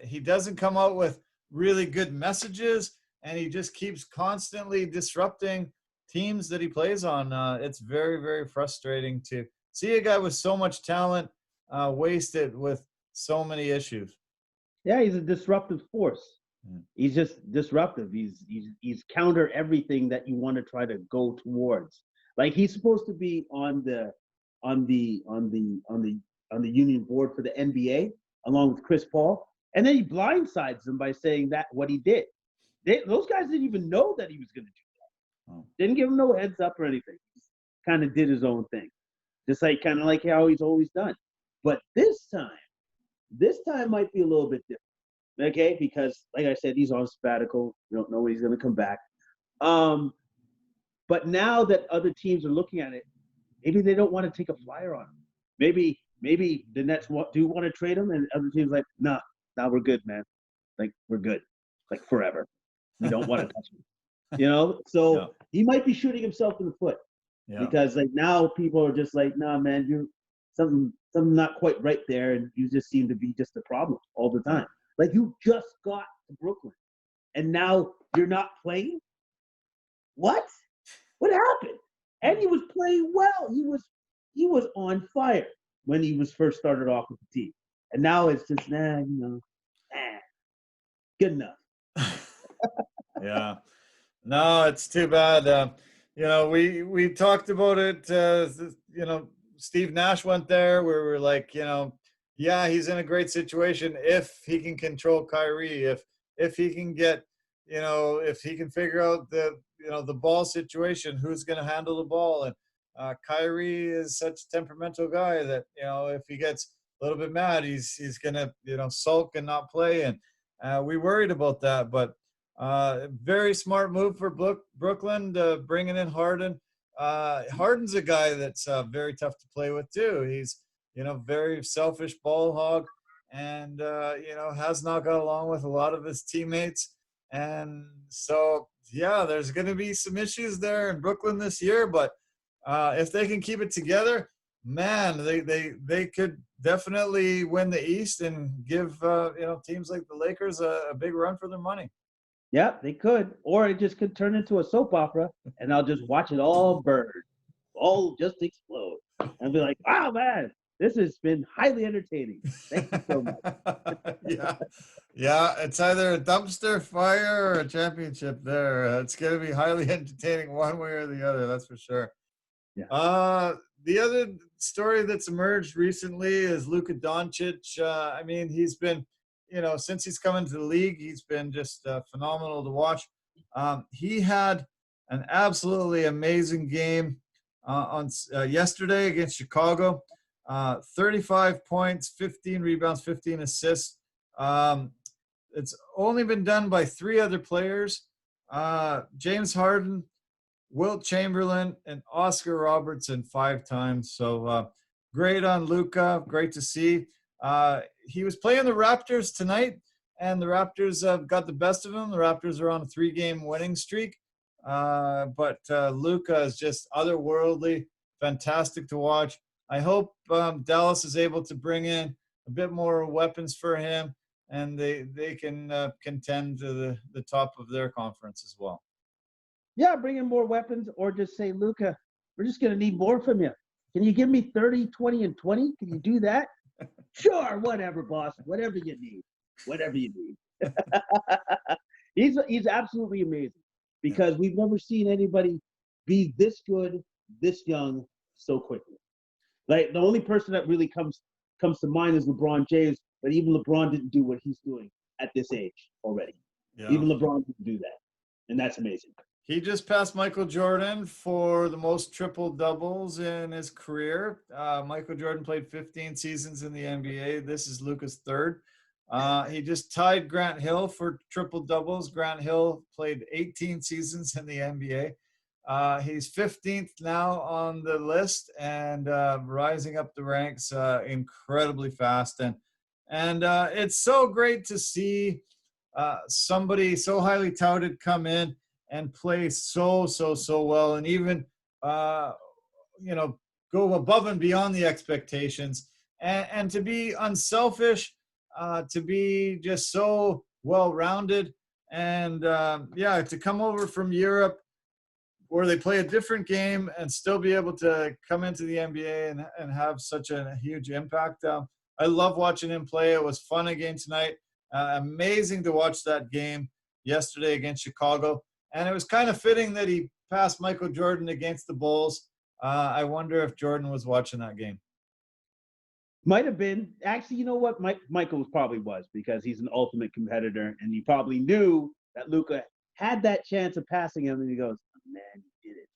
He doesn't come out with really good messages, and he just keeps constantly disrupting teams that he plays on. It's very, very frustrating to see a guy with so much talent wasted with so many issues. Yeah, he's a disruptive force. He's just disruptive. He's counter everything that you want to try to go towards. Like he's supposed to be on the union board for the NBA along with Chris Paul, and then he blindsides them by saying that what he did. Those guys didn't even know that he was going to do that. Oh. Didn't give him no heads up or anything. Just kind of did his own thing, just like kind of like how he's always done. But this time might be a little bit different. Okay, because like I said, he's on sabbatical. We don't know when he's going to come back. But now that other teams are looking at it, maybe they don't want to take a flyer on him. Maybe the Nets do want to trade him, and other teams like, nah, we're good, man. Like we're good, like forever. We don't want to touch him. So yeah. He might be shooting himself in the foot because like now people are just like, nah, man, you're something not quite right there, and you just seem to be just a problem all the time. Like you just got to Brooklyn, and now you're not playing. What happened? And he was playing well. He was on fire when he was first started off with the team, and now it's just good enough. Yeah. No, it's too bad. We talked about it. Steve Nash went there. Where we're like, yeah, he's in a great situation if he can control Kyrie, if he can get, if he can figure out the ball situation, who's going to handle the ball. And Kyrie is such a temperamental guy that if he gets a little bit mad, he's going to sulk and not play. And we worried about that, but. Very smart move for Brooklyn to bringing in Harden. Harden's a guy that's very tough to play with too. He's very selfish ball hog, and has not got along with a lot of his teammates. And so yeah, there's going to be some issues there in Brooklyn this year. But if they can keep it together, man, they could definitely win the East and give teams like the Lakers a big run for their money. Yeah, they could. Or it just could turn into a soap opera and I'll just watch it all burn, all just explode. And be like, wow, man, this has been highly entertaining. Thank you so much. Yeah. Yeah, it's either a dumpster fire or a championship there. It's going to be highly entertaining one way or the other, that's for sure. Yeah. The other story that's emerged recently is Luka Doncic. He's been since he's come into the league, he's been just phenomenal to watch. He had an absolutely amazing game on yesterday against Chicago. 35 points, 15 rebounds, 15 assists. It's only been done by 3 other players. James Harden, Wilt Chamberlain, and Oscar Robertson 5 times. So great on Luka. Great to see. He was playing the Raptors tonight, and the Raptors got the best of him. The Raptors are on a 3-game winning streak. But Luka is just otherworldly, fantastic to watch. I hope Dallas is able to bring in a bit more weapons for him, and they can contend to the top of their conference as well. Yeah, bring in more weapons, or just say, Luka, we're just going to need more from you. Can you give me 30, 20, and 20? Can you do that? Sure, whatever, boss. Whatever you need. Whatever you need. He's absolutely amazing because we've never seen anybody be this good, this young, so quickly. Like the only person that really comes to mind is LeBron James, but even LeBron didn't do what he's doing at this age already. Yeah. Even LeBron didn't do that, and that's amazing. He just passed Michael Jordan for the most triple doubles in his career. Michael Jordan played 15 seasons in the NBA. This is Luka's 3rd. He just tied Grant Hill for triple doubles. Grant Hill played 18 seasons in the NBA. He's 15th now on the list and rising up the ranks incredibly fast. And it's so great to see somebody so highly touted come in and play so well, and even go above and beyond the expectations, and to be unselfish, to be just so well-rounded, and to come over from Europe where they play a different game and still be able to come into the NBA and have such a huge impact. I love watching him play. It was fun again tonight. Amazing to watch that game yesterday against Chicago. And it was kind of fitting that he passed Michael Jordan against the Bulls. I wonder if Jordan was watching that game. Might have been. Actually, you know what? Michael probably was, because he's an ultimate competitor, and he probably knew that Luka had that chance of passing him, and he goes, oh, man, he did it.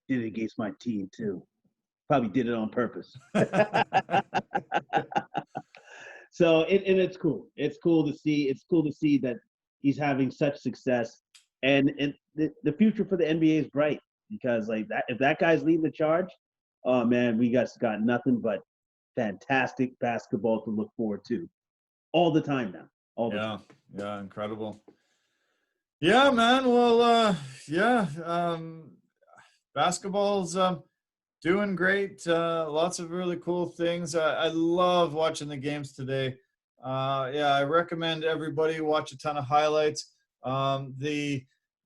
Did it against my team, too. Probably did it on purpose. So, and it's cool. It's cool to see. It's cool to see that he's having such success. And the future for the NBA is bright, because like that, if that guy's leading the charge, oh man, we got nothing but fantastic basketball to look forward to all the time now. All the time. Yeah, incredible. Yeah, man. Well, basketball's doing great. Lots of really cool things. I love watching the games today. I recommend everybody watch a ton of highlights.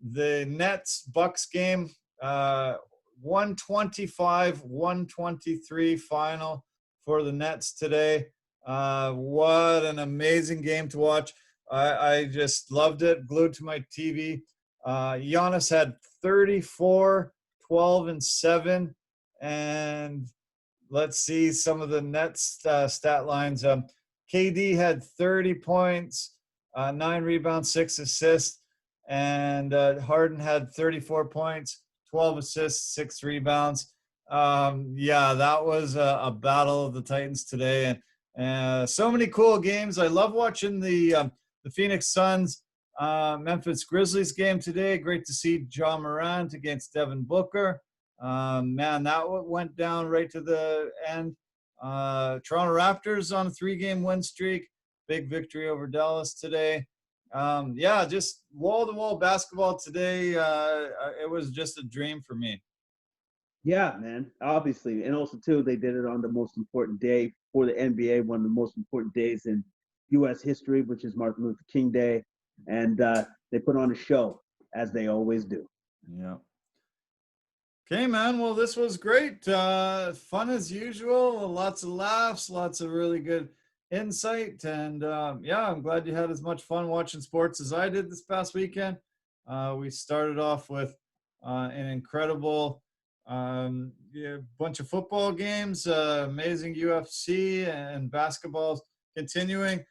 The Nets Bucks game, 125-123 final for the Nets today. What an amazing game to watch. I just loved it, glued to my TV. Giannis had 34, 12, and 7. And let's see some of the Nets stat lines. KD had 30 points, 9 rebounds, 6 assists. And Harden had 34 points, 12 assists, 6 rebounds. Yeah, that was a battle of the Titans today. And so many cool games. I love watching the Phoenix Suns Memphis Grizzlies game today. Great to see John Morant against Devin Booker. Man, that went down right to the end. Toronto Raptors on a 3-game win streak. Big victory over Dallas today. Yeah, just wall-to-wall basketball today. It was just a dream for me. Yeah, man, obviously. And also, too, they did it on the most important day for the NBA, one of the most important days in U.S. history, which is Martin Luther King Day. And they put on a show, as they always do. Yeah. Okay, man. Well, this was great. Fun as usual. Lots of laughs, lots of really good insight. And yeah, I'm glad you had as much fun watching sports as I did this past weekend. We started off with an incredible bunch of football games, amazing UFC and basketball continuing.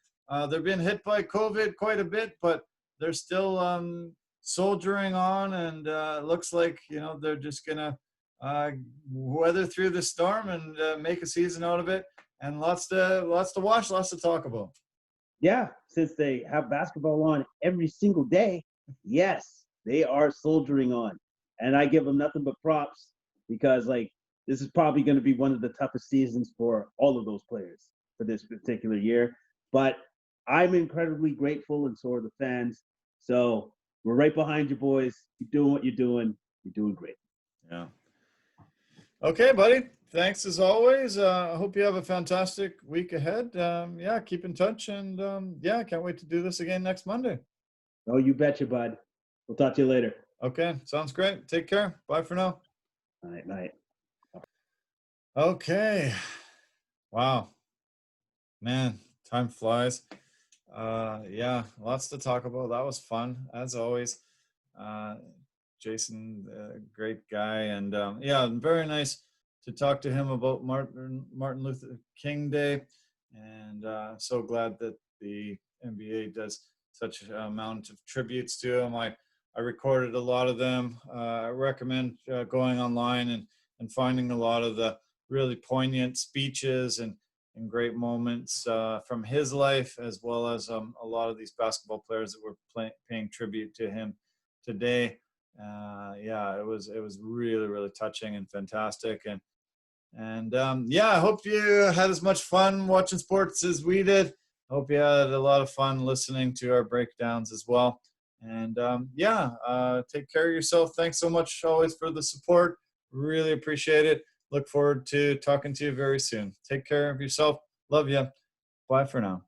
They've been hit by COVID quite a bit, but they're still soldiering on, and it looks like, you know, they're just gonna weather through the storm and make a season out of it. And lots to watch, lots to talk about. Yeah, since they have basketball on every single day, yes, they are soldiering on. And I give them nothing but props, because like this is probably going to be one of the toughest seasons for all of those players for this particular year. But I'm incredibly grateful, and so are the fans. So we're right behind you, boys. You're doing what you're doing. You're doing great. Yeah. Okay, buddy. Thanks as always. I hope you have a fantastic week ahead. Yeah, keep in touch, and yeah, can't wait to do this again next Monday. Oh, you betcha, bud. We'll talk to you later. Okay, sounds great. Take care. Bye for now. All right, night. Okay. Wow. Man, time flies. Yeah, lots to talk about. That was fun, as always. Jason, great guy. And yeah, very nice to talk to him about Martin Luther King Day. And so glad that the NBA does such an amount of tributes to him. I recorded a lot of them. I recommend going online and finding a lot of the really poignant speeches and great moments from his life, as well as a lot of these basketball players that were paying tribute to him today. Yeah, it was really, really touching and fantastic. And yeah, I hope you had as much fun watching sports as we did. I hope you had a lot of fun listening to our breakdowns as well. And yeah, take care of yourself. Thanks so much always for the support. Really appreciate it. Look forward to talking to you very soon. Take care of yourself. Love you. Bye for now.